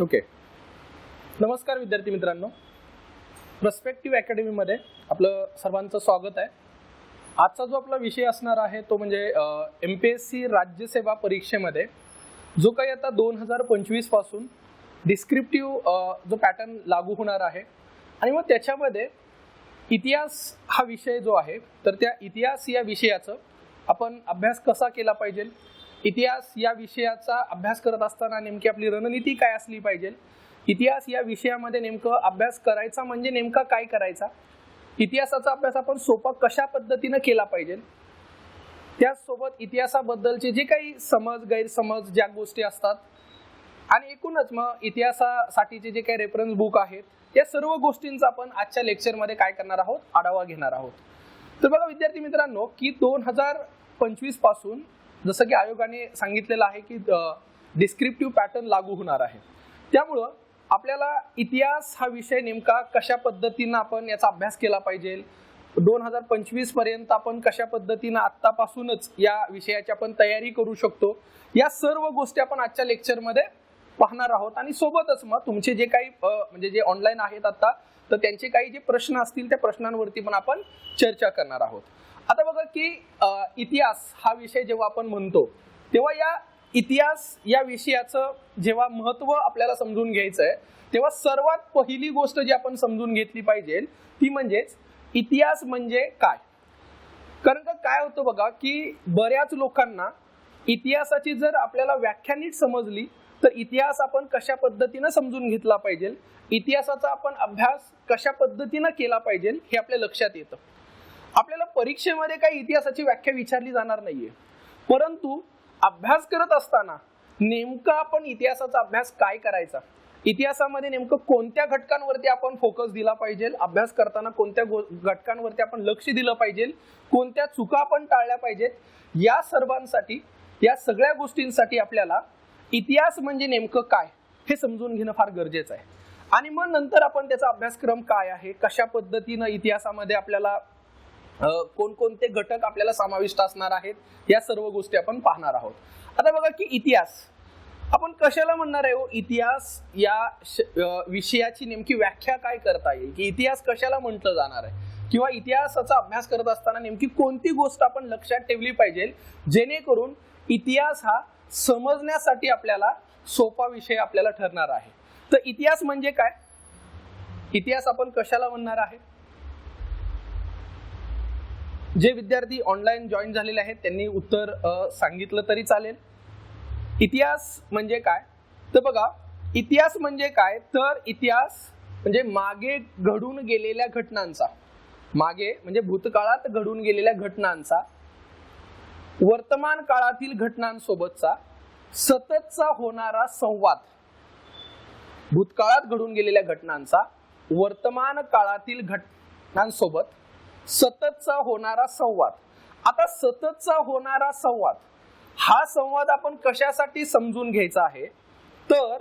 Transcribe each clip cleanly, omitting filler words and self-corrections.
Okay. नमस्कार विद्यार्थी मित्रांनो, पर्स्पेक्टिव्ह अकॅडमीमध्ये आपलं सर्वांचं स्वागत आहे. आजचा जो आपला विषय असणार आहे तो म्हणजे MPSC राज्यसेवा परीक्षेमध्ये जो काही आता 2025 पासून डिस्क्रिप्टिव्ह जो पॅटर्न लागू होणार आहे आणि मग त्याच्यामध्ये इतिहास हा विषय जो आहे तर त्या इतिहास या विषयाचं आपण अभ्यास कसा केला पाहिजे, इतिहास या विषयाचा अभ्यास करत असताना नेमकी आपली रणनीती काय असली पाहिजे, इतिहास या विषयामध्ये नेमकं अभ्यास करायचा म्हणजे नेमका काय करायचा, इतिहासाचा अभ्यास आपण सोपा कशा पद्धतीने केला पाहिजे, त्याचसोबत इतिहासाबद्दलचे जे काही समज गैरसमज ज्या गोष्टी असतात आणि एकूणच मग इतिहासासाठीचे जे काही रेफरन्स बुक आहेत या सर्व गोष्टींचा आपण आजच्या लेक्चरमध्ये काय करणार आहोत, आढावा घेणार आहोत. तर बघा विद्यार्थी मित्रांनो की 2025 पासून जसं की आयोगाने सांगितलेलं आहे की डिस्क्रिप्टिव्ह पॅटर्न लागू होणार आहे. त्यामुळं आपल्याला इतिहास हा विषय नेमका कशा पद्धतीनं आपण याचा अभ्यास केला पाहिजे, 2025 पर्यंत आपण कशा पद्धतीनं आत्तापासूनच या विषयाची आपण तयारी करू शकतो, या सर्व गोष्टी आपण आजच्या लेक्चरमध्ये पाहणार आहोत. आणि सोबतच मग तुमचे जे काही म्हणजे जे ऑनलाईन आहेत आता तर त्यांचे काही जे प्रश्न असतील त्या प्रश्नांवरती पण आपण चर्चा करणार आहोत. आता बघा की इतिहास हा विषय जेव्हा आपण म्हणतो तेव्हा या इतिहास या विषयाचं जेव्हा महत्त्व आपल्याला समजून घ्यायचं आहे तेव्हा सर्वात पहिली गोष्ट जी आपण समजून घेतली पाहिजे ती म्हणजेच इतिहास म्हणजे काय. कारण का काय होतं बघा की बऱ्याच लोकांना इतिहासाची जर आपल्याला व्याख्या नीट समजली तर इतिहास आपण कशा पद्धतीनं समजून घेतला पाहिजे, इतिहासाचा आपण अभ्यास कशा पद्धतीनं केला पाहिजे हे आपल्या लक्षात येतं. आपल्याला परीक्षेमध्ये काही इतिहासाची व्याख्या विचारली जाणार नाहीये, परंतु अभ्यास करत असताना नेमका आपण इतिहासाचा अभ्यास काय करायचा, इतिहासामध्ये नेमकं कोणत्या घटकांवरती आपण फोकस दिला पाहिजे, अभ्यास करताना कोणत्या घटकांवरती आपण लक्ष दिलं पाहिजे, कोणत्या चुका आपण टाळल्या पाहिजेत, या सर्वांसाठी या सगळ्या गोष्टींसाठी आपल्याला इतिहास म्हणजे नेमकं काय हे समजून घेणं फार गरजेचं आहे. आणि मग नंतर आपण त्याचा अभ्यासक्रम काय आहे, कशा पद्धतीनं इतिहासामध्ये आपल्याला कोणकोणते घटक आपल्याला समाविष्ट असणार आहेत या सर्व गोष्टी आपण पाहणार आहोत. आता बघा की इतिहास आपण कशाला म्हणणार आहे, इतिहास या विषयाची नेमकी व्याख्या काय करता येईल, की इतिहास कशाला म्हटलं जाणार आहे किंवा इतिहासाचा अभ्यास करत असताना नेमकी कोणती गोष्ट आपण लक्षात ठेवली पाहिजे जेणेकरून इतिहास हा समजण्यासाठी आपल्याला सोपा विषय आपल्याला ठरणार आहे. तर इतिहास म्हणजे काय, इतिहास आपण कशाला म्हणणार आहे. जे विद्यार्थी ऑनलाईन जॉईन झालेले आहेत त्यांनी उत्तर सांगितलं तरी चालेल. इतिहास म्हणजे काय तर बघा इतिहास म्हणजे काय तर इतिहास म्हणजे मागे घडून गेलेल्या घटनांचा, मागे म्हणजे भूतकाळात घडून गेलेल्या घटनांचा वर्तमान काळातील घटनांसोबतचा सततचा होणारा संवाद, भूतकाळात घडून गेलेल्या घटनांचा वर्तमान काळातील घटनांसोबत सततचा होणारा संवाद. आता सततचा होणारा संवाद हा संवाद आपण कशासाठी समजून घ्यायचा आहे तर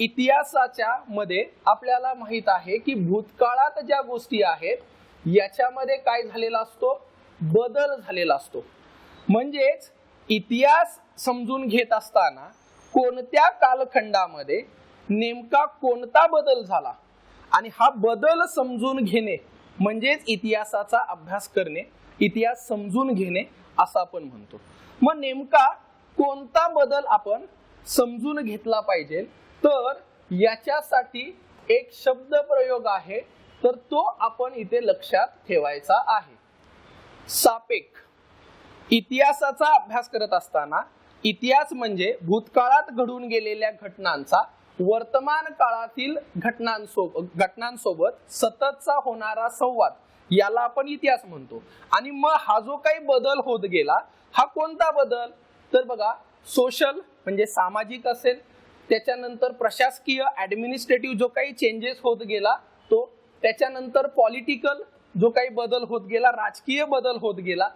इतिहासाच्या मध्ये आपल्याला माहित आहे की भूतकाळात ज्या गोष्टी आहेत याच्यामध्ये काय झालेला असतो, बदल झालेला असतो. म्हणजेच इतिहास समजून घेत असताना कोणत्या कालखंडामध्ये नेमका कोणता बदल झाला आणि हा बदल समजून घेणे म्हणजेच इतिहासाचा अभ्यास करणे, इतिहास समजून घेणे असं आपण म्हणतो. मग नेमका कोणता बदल आपण समजून घेतला पाहिजे तर याच्यासाठी एक शब्द प्रयोग आहे तर तो आपण इथे लक्षात ठेवायचा आहे. सापेक्ष. इतिहासाचा अभ्यास करत असताना इतिहास म्हणजे भूतकाळात घडून गेलेल्या घटनांचा वर्तमान काळातील घटनांसोबत सततचा होणारा संवाद याला आपण इतिहास म्हणतो. आणि मग हा जो काही बदल होत गेला हा कोणता बदल तर बघा सोशल म्हणजे सामाजिक असेल, त्याच्यानंतर प्रशासकीय ऍडमिनिस्ट्रेटिव्ह जो काही चेंजेस होत गेला तो, त्याच्यानंतर पॉलिटिकल जो काही बदल होत गेला, राजकीय बदल होत गेला,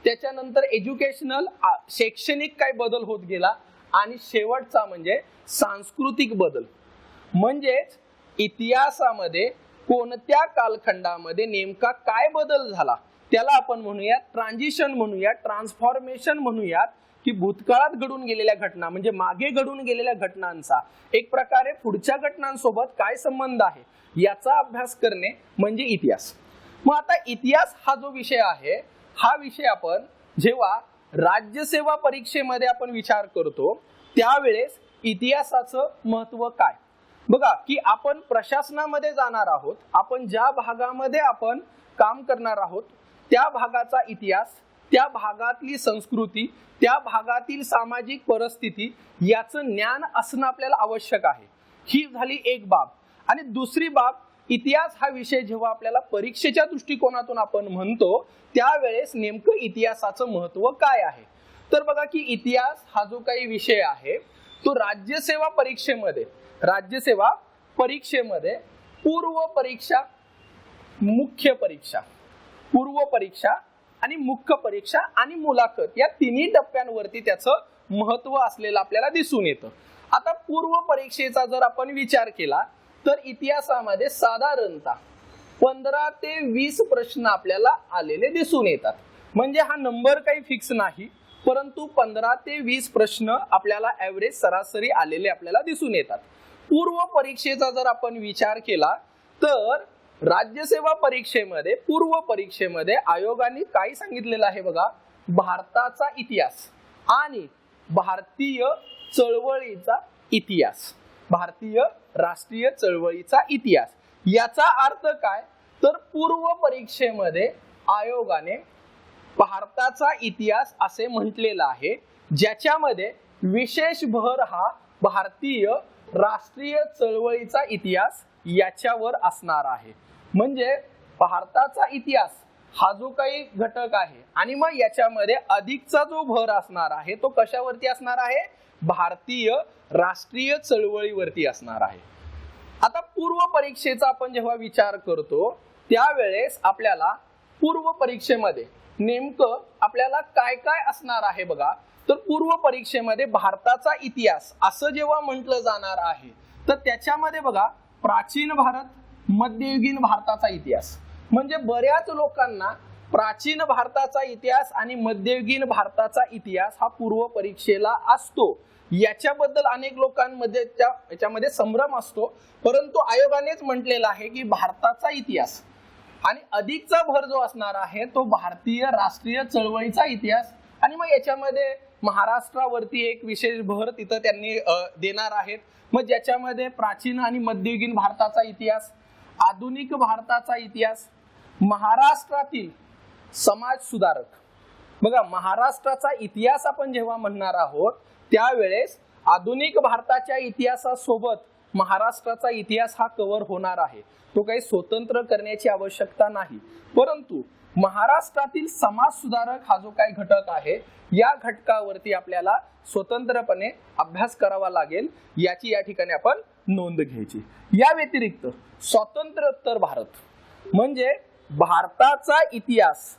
त्याच्यानंतर एज्युकेशनल शैक्षणिक काही बदल होत गेला आणि शेवटचा म्हणजे सांस्कृतिक बदल. म्हणजेच इतिहासामध्ये कोणत्या कालखंडामध्ये नेमका काय बदल झाला त्याला आपण म्हणूयात ट्रान्झिशन म्हणूयात, ट्रान्सफॉर्मेशन म्हणूयात की भूतकाळात घडून गेलेल्या घटना म्हणजे मागे घडून गेलेल्या घटनांचा एक प्रकारे पुढच्या घटनांसोबत काय संबंध आहे याचा अभ्यास करणे म्हणजे इतिहास. मग आता इतिहास हा जो विषय आहे हा विषय आपण जेव्हा राज्यसेवा परीक्षेमध्ये आपण विचार करतो त्यावेळेस इतिहासाचं महत्व काय. बघा की आपण प्रशासनामध्ये जाणार आहोत, आपण ज्या भागामध्ये आपण काम करणार आहोत त्या भागाचा इतिहास, त्या भागातली संस्कृती, त्या भागातील सामाजिक परिस्थिती याचं ज्ञान असणं आपल्याला आवश्यक आहे. ही झाली एक बाब. आणि दुसरी बाब, इतिहास हा विषय जेव्हा आपल्याला परीक्षेच्या दृष्टिकोनातून आपण म्हणतो त्यावेळेस नेमकं इतिहासाचं महत्व काय आहे. तर बघा की इतिहास हा जो काही विषय आहे तो राज्यसेवा परीक्षेमध्ये पूर्व परीक्षा, मुख्य परीक्षा, पूर्व परीक्षा आणि मुख्य परीक्षा आणि मुलाखत या तिन्ही टप्प्यांवरती त्याचं महत्व असलेलं आपल्याला दिसून येतं. आता पूर्व परीक्षेचा जर आपण विचार केला तर इतिहासामध्ये साधारणतः 15 ते 20 प्रश्न आपल्याला आलेले दिसून येतात. म्हणजे हा नंबर काही फिक्स नाही, परंतु 15 ते 20 प्रश्न आपल्याला ऍव्हरेज सरासरी आलेले आपल्याला दिसून येतात. पूर्व परीक्षेचा जर आपण विचार केला तर राज्यसेवा परीक्षेमध्ये, पूर्व परीक्षेमध्ये आयोगाने काय सांगितलेलं आहे बघा, भारताचा इतिहास आणि भारतीय चळवळीचा इतिहास, भारतीय राष्ट्रीय चळवळीचा इतिहास. याचा अर्थ काय तर पूर्व परीक्षेमध्ये आयोगाने भारताचा इतिहास असे म्हटलेला आहे ज्याच्यामध्ये विशेष भर हा भारतीय राष्ट्रीय चळवळीचा इतिहास याच्यावर असणार आहे. म्हणजे भारताचा इतिहास हा जो काही घटक आहे आणि मग याच्यामध्ये अधिकचा जो भर असणार आहे तो कशावरती असणार आहे, भारतीय राष्ट्रीय चळवळीवरती असणार आहे. आता पूर्व परीक्षेचा आपण जेव्हा विचार करतो त्यावेळेस आपल्याला पूर्व परीक्षेमध्ये नेमकं आपल्याला काय काय असणार आहे बघा. तर पूर्व परीक्षेमध्ये भारताचा इतिहास असं जेव्हा म्हटलं जाणार आहे तर त्याच्यामध्ये बघा प्राचीन भारत, मध्ययुगीन भारताचा इतिहास. म्हणजे बऱ्याच लोकांना प्राचीन भारताचा इतिहास आणि मध्ययुगीन भारताचा इतिहास हा पूर्व परीक्षेला असतो. याच्याबद्दल अनेक लोकांमध्ये याच्यामध्ये संभ्रम असतो, परंतु आयोगानेच म्हटलेलं आहे की भारताचा इतिहास आणि अधिकचा भर जो असणार आहे तो भारतीय राष्ट्रीय चळवळीचा इतिहास. आणि मग याच्यामध्ये महाराष्ट्रावरती एक विशेष भर तिथं त्यांनी देणार आहेत. मग ज्याच्यामध्ये प्राचीन आणि मध्ययुगीन भारताचा इतिहास, आधुनिक भारताचा इतिहास, महाराष्ट्रातील समाज सुधारक. बघा महाराष्ट्राचा इतिहास आपण जेव्हा म्हणणार आहोत त्यावेळेस आधुनिक भारताच्या इतिहासासोबत महाराष्ट्राचा इतिहास हा कव्हर होणार आहे. तो काही स्वतंत्र करण्याची आवश्यकता नाही, परंतु महाराष्ट्रातील समाज सुधारक हा जो काही घटक आहे या घटकावरती आपल्याला स्वतंत्रपणे अभ्यास करावा लागेल, याची या ठिकाणी आपण नोंद घ्यायची. या व्यतिरिक्त स्वातंत्र्योत्तर भारत म्हणजे भारताचा इतिहास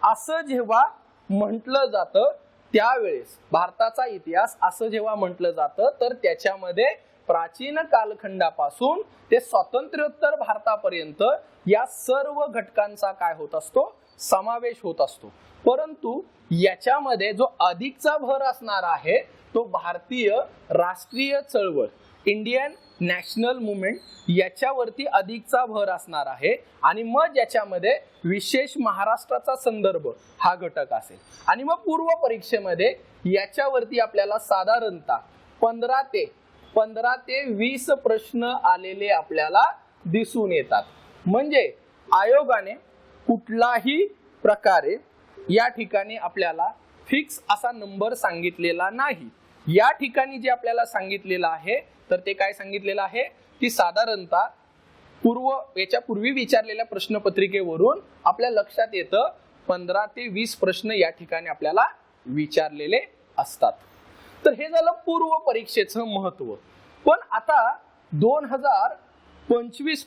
असं जेव्हा म्हटलं जातं त्यावेळेस, भारताचा इतिहास असं जेव्हा म्हटलं जातं तर त्याच्यामध्ये प्राचीन कालखंडापासून ते स्वातंत्र्योत्तर भारतापर्यंत या सर्व घटकांचा काय होत असतो, समावेश होत असतो. परंतु याच्यामध्ये जो अधिकचा भर असणार आहे तो भारतीय राष्ट्रीय चळवळ, इंडियन नॅशनल मुवमेंट याच्यावरती अधिकचा भर असणार आहे. आणि मग याच्यामध्ये विशेष महाराष्ट्राचा संदर्भ हा घटक असेल. आणि मग पूर्व परीक्षेमध्ये याच्यावरती आपल्याला साधारणतः 15 ते 20 प्रश्न आलेले आपल्याला दिसून येतात. म्हणजे आयोगाने कुठलाही प्रकारे या ठिकाणी आपल्याला फिक्स असा नंबर सांगितलेला नाही. या ठिकाणी जे आपल्याला सांगितलेलं आहे तर ते काय सांगितलेलं आहे की साधारणतः याच्यापूर्वी विचारलेल्या प्रश्नपत्रिकेवरून आपल्या लक्षात येतं 15 ते 20 प्रश्न या ठिकाणी आपल्याला विचारलेले असतात. तर हे झालं पूर्व परीक्षेचं महत्व. पण आता 2025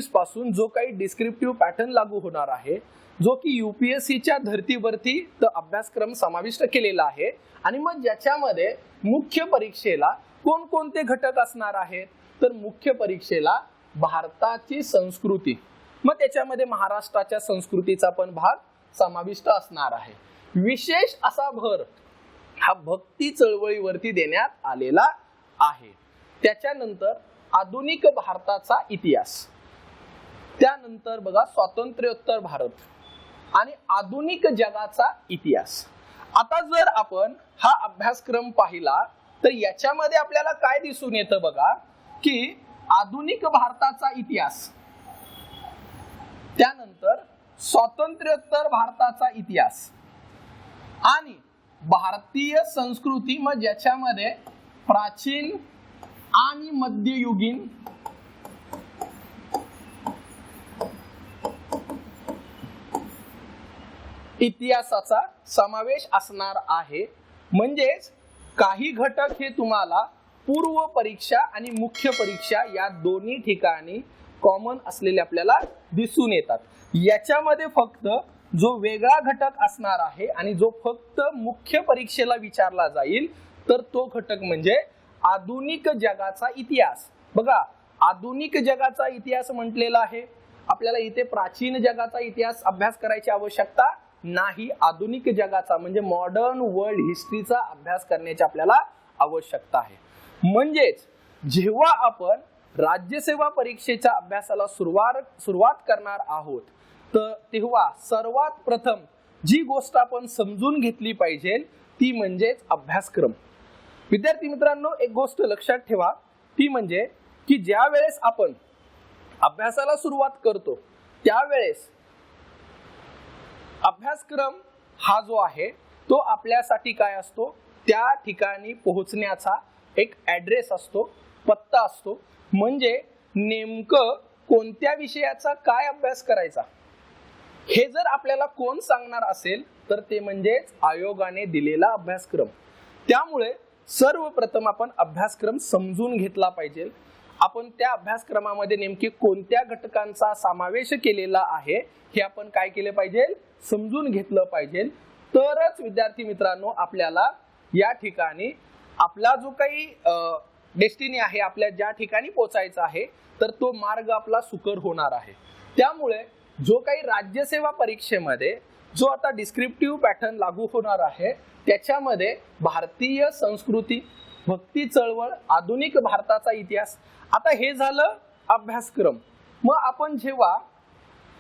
पासून जो काही डिस्क्रिप्टिव्ह पॅटर्न लागू होणार आहे, जो की UPSCच्या धर्तीवरती अभ्यासक्रम समाविष्ट केलेला आहे, आणि मग ज्याच्यामध्ये मुख्य परीक्षेला कोणकोणते घटक असणार आहेत तर मुख्य परीक्षेला भारताची संस्कृती, मग त्याच्यामध्ये महाराष्ट्राच्या संस्कृतीचा पण भाग समाविष्ट असणार आहे. विशेष असा भर हा भक्ती चळवळीवरती देण्यात आलेला आहे. त्याच्यानंतर आधुनिक भारताचा इतिहास, त्यानंतर बघा स्वातंत्र्योत्तर भारत आणि आधुनिक जगाचा इतिहास. आता जर आपण हा अभ्यासक्रम पाहिला तर याच्यामध्ये आपल्याला काय दिसून येतं बघा, की आधुनिक भारताचा इतिहास, त्यानंतर स्वातंत्र्योत्तर भारताचा इतिहास आणि भारतीय संस्कृती, मग ज्याच्यामध्ये प्राचीन आणि मध्ययुगीन इतिहासाचा समावेश असणार आहे. म्हणजेच काही घटक हे तुम्हाला पूर्व परीक्षा आणि मुख्य परीक्षा या दोन्ही ठिकाणी कॉमन असलेले आपल्याला दिसून येतात. याच्यामध्ये फक्त जो वेगळा घटक असणार आहे आणि जो फक्त मुख्य परीक्षेला विचारला जाईल तर तो घटक म्हणजे आधुनिक जगाचा इतिहास. बघा, आधुनिक जगाचा इतिहास म्हटलेला आहे, आपल्याला इथे प्राचीन जगाचा इतिहास अभ्यास करायची आवश्यकता नाही. आधुनिक जगाचा म्हणजे मॉडर्न वर्ल्ड हिस्ट्रीचा अभ्यास करण्याची आपल्याला आवश्यकता आहे. म्हणजेच जेव्हा आपण राज्यसेवा परीक्षेच्या अभ्यासाला सुरुवात करणार आहोत तर तेव्हा सर्वात प्रथम जी गोष्ट आपण समजून घेतली पाहिजे ती म्हणजेच अभ्यासक्रम. विद्यार्थी मित्रांनो, एक गोष्ट लक्षात ठेवा, ती म्हणजे की ज्या वेळेस आपण अभ्यासाला सुरुवात करतो त्यावेळेस अभ्यासक्रम हा जो आहे तो आपल्यासाठी काय असतो, त्या ठिकाणी पोहोचण्याचा एक ऍड्रेस असतो, पत्ता असतो. म्हणजे नेमकं कोणत्या विषयाचा काय अभ्यास करायचा हे जर आपल्याला कोण सांगणार असेल तर ते म्हणजेच आयोगाने दिलेला अभ्यासक्रम. त्यामुळे सर्वप्रथम आपण अभ्यासक्रम समजून घेतला पाहिजे. आपण त्या अभ्यासक्रमामध्ये नेमके कोणत्या घटकांचा समावेश केलेला आहे हे आपण काय केले पाहिजे, समजून घेतलं पाहिजे. तरच विद्यार्थी मित्रांनो आपल्याला या ठिकाणी आपला जो काही डेस्टिनी आहे, आपल्या ज्या ठिकाणी पोहोचायचं आहे तर तो मार्ग आपला सुकर होणार आहे. त्यामुळे जो काही राज्यसेवा परीक्षेमध्ये जो आता डिस्क्रिप्टिव्ह पॅटर्न लागू होणार आहे त्याच्यामध्ये भारतीय संस्कृती, भक्ती चळवळ, आधुनिक भारताचा इतिहास, आता हे झालं अभ्यासक्रम. मग आपण जेव्हा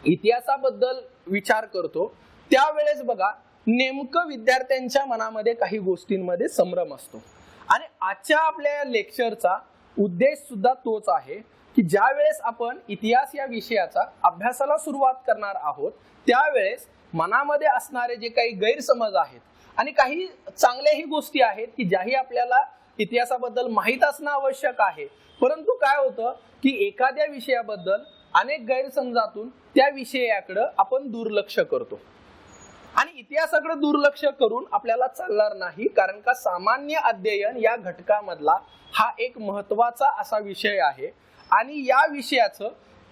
इतिहासाबद्दल विचार करतो त्यावेळेस बघा नेमकं विद्यार्थ्यांच्या मनामध्ये काही गोष्टींमध्ये संभ्रम असतो. आणि आजच्या आपल्या लेक्चरचा उद्देश सुद्धा तोच आहे की ज्या वेळेस आपण इतिहास या विषयाचा अभ्यासाला सुरुवात करणार आहोत त्यावेळेस मनामध्ये असणारे जे काही गैरसमज आहेत आणि काही चांगल्याही गोष्टी आहेत की ज्याही आपल्याला इतिहासाबद्दल माहित असणं आवश्यक आहे, परंतु काय होतं की एखाद्या विषयाबद्दल अनेक गैरसमजातून त्या विषयाकडे आपण दुर्लक्ष करतो. आणि इतिहासाकडे दुर्लक्ष करून आपल्याला चालणार नाही, कारण का सामान्य अध्ययन या घटकामधला हा एक महत्वाचा असा विषय आहे आणि या विषयाचं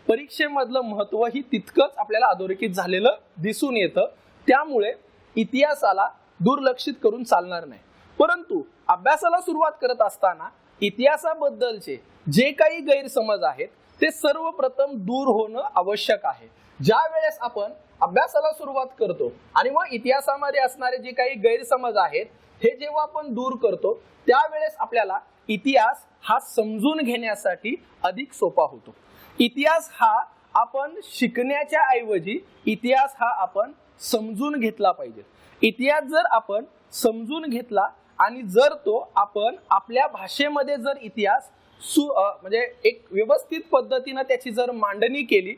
परीक्षेमधलं महत्वही तितकंच आपल्याला अधोरेखित झालेलं दिसून येतं. त्यामुळे इतिहासाला दुर्लक्षित करून चालणार नाही. परंतु अभ्यासाला सुरुवात करत असताना इतिहासाबद्दलचे जे काही गैरसमज आहेत ते सर्वप्रथम दूर होणं आवश्यक आहे. ज्या वेळेस आपण अभ्यासाला सुरुवात करतो आणि मग इतिहासामध्ये असणारे जे काही गैरसमज आहेत हे जेव्हा आपण दूर करतो त्यावेळेस आपल्याला इतिहास हा समजून घेण्यासाठी अधिक सोपा होतो. इतिहास हा आपण शिकण्याच्या ऐवजी इतिहास हा आपण समजून घेतला पाहिजे. इतिहास जर आपण समजून घेतला आणि जर तो आपण आपल्या भाषेमध्ये जर इतिहास म्हणजे एक व्यवस्थित पद्धतीने त्याची जर मांडणी केली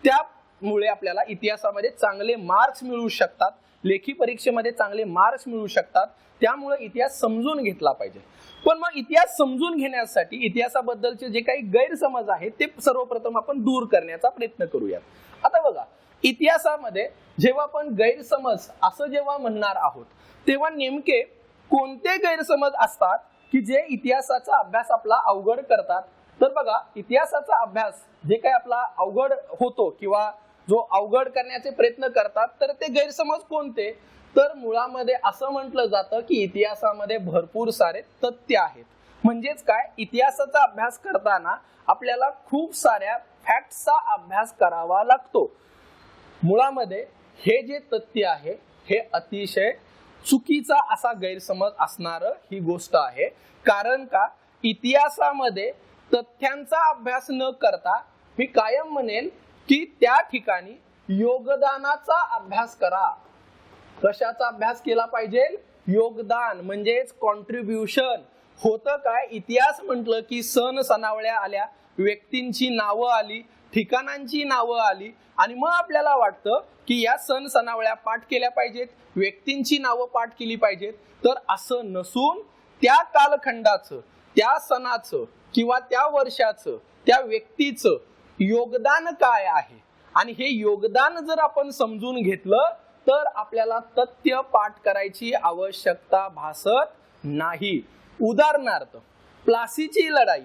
त्यामुळे आपल्याला इतिहासामध्ये चांगले मार्क्स मिळू शकतात, लेखी परीक्षेमध्ये चांगले मार्क्स मिळू शकतात. त्यामुळे इतिहास समजून घेतला पाहिजे. पण मग इतिहास समजून घेण्यासाठी इतिहासाबद्दलचे जे काही गैरसमज आहेत ते सर्वप्रथम आपण दूर करण्याचा प्रयत्न करूयात. आता बघा, इतिहासामध्ये जेव्हा आपण गैरसमज असं जेव्हा म्हणणार आहोत तेव्हा नेमके कोणते गैरसमज असतात की जे इतिहासाचा अभ्यास आपला अवघड करतात. तर बघा, इतिहासाचा अभ्यास जे काही आपला अवघड होतो किंवा जो अवघड करण्याचे प्रयत्न करतात तर ते गैरसमज कोणते, तर मुळामध्ये असं म्हटलं जातं की इतिहासामध्ये भरपूर सारे तथ्य आहेत. म्हणजेच काय, इतिहासाचा अभ्यास करताना आपल्याला खूप साऱ्या फॅक्ट्सचा अभ्यास करावा लागतो. मुळामध्ये हे जे तथ्य आहे हे अतिशय चुकीचा असा गैरसमज असणार ही गोष्ट आहे. कारण का, इतिहासामध्ये तथ्यांचा अभ्यास न करता मी कायम म्हणेन की त्या ठिकाणी योगदानाचा अभ्यास करा. कशाचा अभ्यास केला पाहिजे? योगदान, म्हणजेच कॉन्ट्रीब्युशन. होतं काय, इतिहास म्हटलं की सण सणावळ्या आल्या, व्यक्तींची नावं आली, ठिकाणांची नावं आली आणि मग आपल्याला वाटतं की या सण सणावळ्या पाठ केल्या पाहिजेत, व्यक्तींची नावं पाठ केली पाहिजेत. तर असं नसून त्या कालखंडाचं, त्या सणाचं किंवा त्या वर्षाचं, त्या व्यक्तीचं योगदान काय आहे आणि हे योगदान जर आपण समजून घेतलं तर आपल्याला तथ्य पाठ करायची आवश्यकता भासत नाही. उदाहरणार्थ प्लासीची लढाई.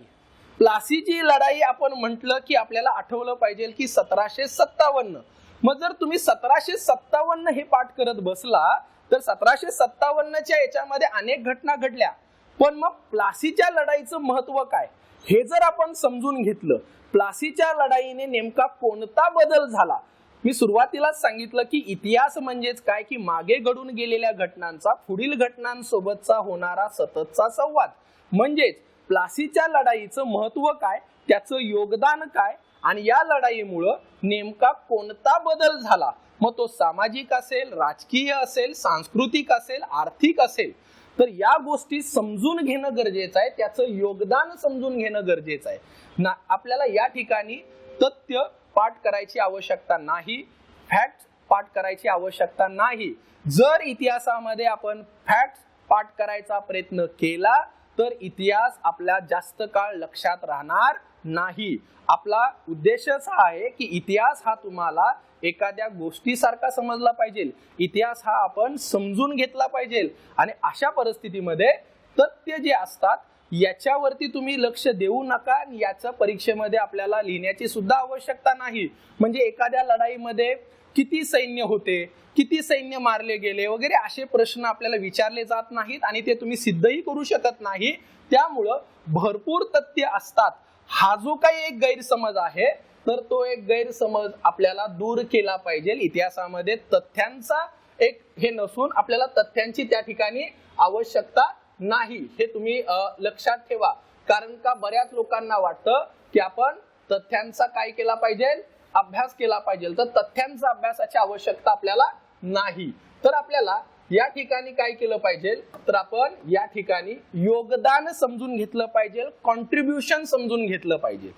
प्लासीची लढाई आपण म्हटलं की आपल्याला आठवलं पाहिजे की 1757. मग जर तुम्ही 1757 हे पाठ करत बसला तर 1757च्या याच्यामध्ये अनेक घटना घडल्या, पण मग प्लासीच्या लढाईचं महत्व काय हे जर आपण समजून घेतलं, प्लासीच्या लढाईने नेमका कोणता बदल झाला. मी सुरुवातीलाच सांगितलं की इतिहास म्हणजेच काय की मागे घडून गेलेल्या घटनांचा पुढील घटनांसोबतचा होणारा सततचा संवाद. म्हणजेच प्लासीच्या लढाईचं महत्व काय, त्याचं योगदान काय आणि या लढाईमुळं नेमका कोणता बदल झाला. मग तो सामाजिक असेल, राजकीय असेल, सांस्कृतिक असेल, आर्थिक असेल. तर या गोष्टी समजून घेणं गरजेचं आहे, त्याचं योगदान समजून घेणं गरजेचं आहे ना. आपल्याला या ठिकाणी तथ्य पाठ करायची आवश्यकता नाही, फॅक्ट पाठ करायची आवश्यकता नाही. जर इतिहासामध्ये आपण फॅक्ट पाठ करायचा प्रयत्न केला तर इतिहास आपल्या जास्त काळ लक्षात राहणार नाही. आपला उद्देशच हा आहे की इतिहास हा तुम्हाला एखाद्या गोष्टीसारखा समजला पाहिजे, इतिहास हा आपण समजून घेतला पाहिजे. आणि अशा परिस्थितीमध्ये तथ्य जे असतात याच्यावरती तुम्ही लक्ष देऊ नका. याच्या परीक्षेमध्ये आपल्याला लिहिण्याची सुद्धा आवश्यकता नाही. म्हणजे एखाद्या लढाईमध्ये किती सैन्य होते, किती सैन्य मारले गेले वगैरे असे प्रश्न आपल्याला विचारले जात नाहीत आणि ते तुम्ही सिद्धही करू शकत नाही. त्यामुळं भरपूर तथ्य असतात. हा जो काही एक गैरसमज आहे तर तो एक गैरसमज आपल्याला दूर केला पाहिजे. इतिहासामध्ये तथ्यांचा एक हे नसून आपल्याला तथ्यांची त्या ठिकाणी आवश्यकता नाही, हे तुम्ही लक्षात ठेवा. कारण का बऱ्याच लोकांना वाटतं की आपण तथ्यांचा काय केला पाहिजे, अभ्यास केला पाहिजे. तर तथ्यांचा अभ्यासाची आवश्यकता आपल्याला नाही. तर आपल्याला या ठिकाणी काय केलं पाहिजे, तर आपण या ठिकाणी योगदान समजून घेतलं पाहिजे, कॉन्ट्रीब्युशन समजून घेतलं पाहिजे.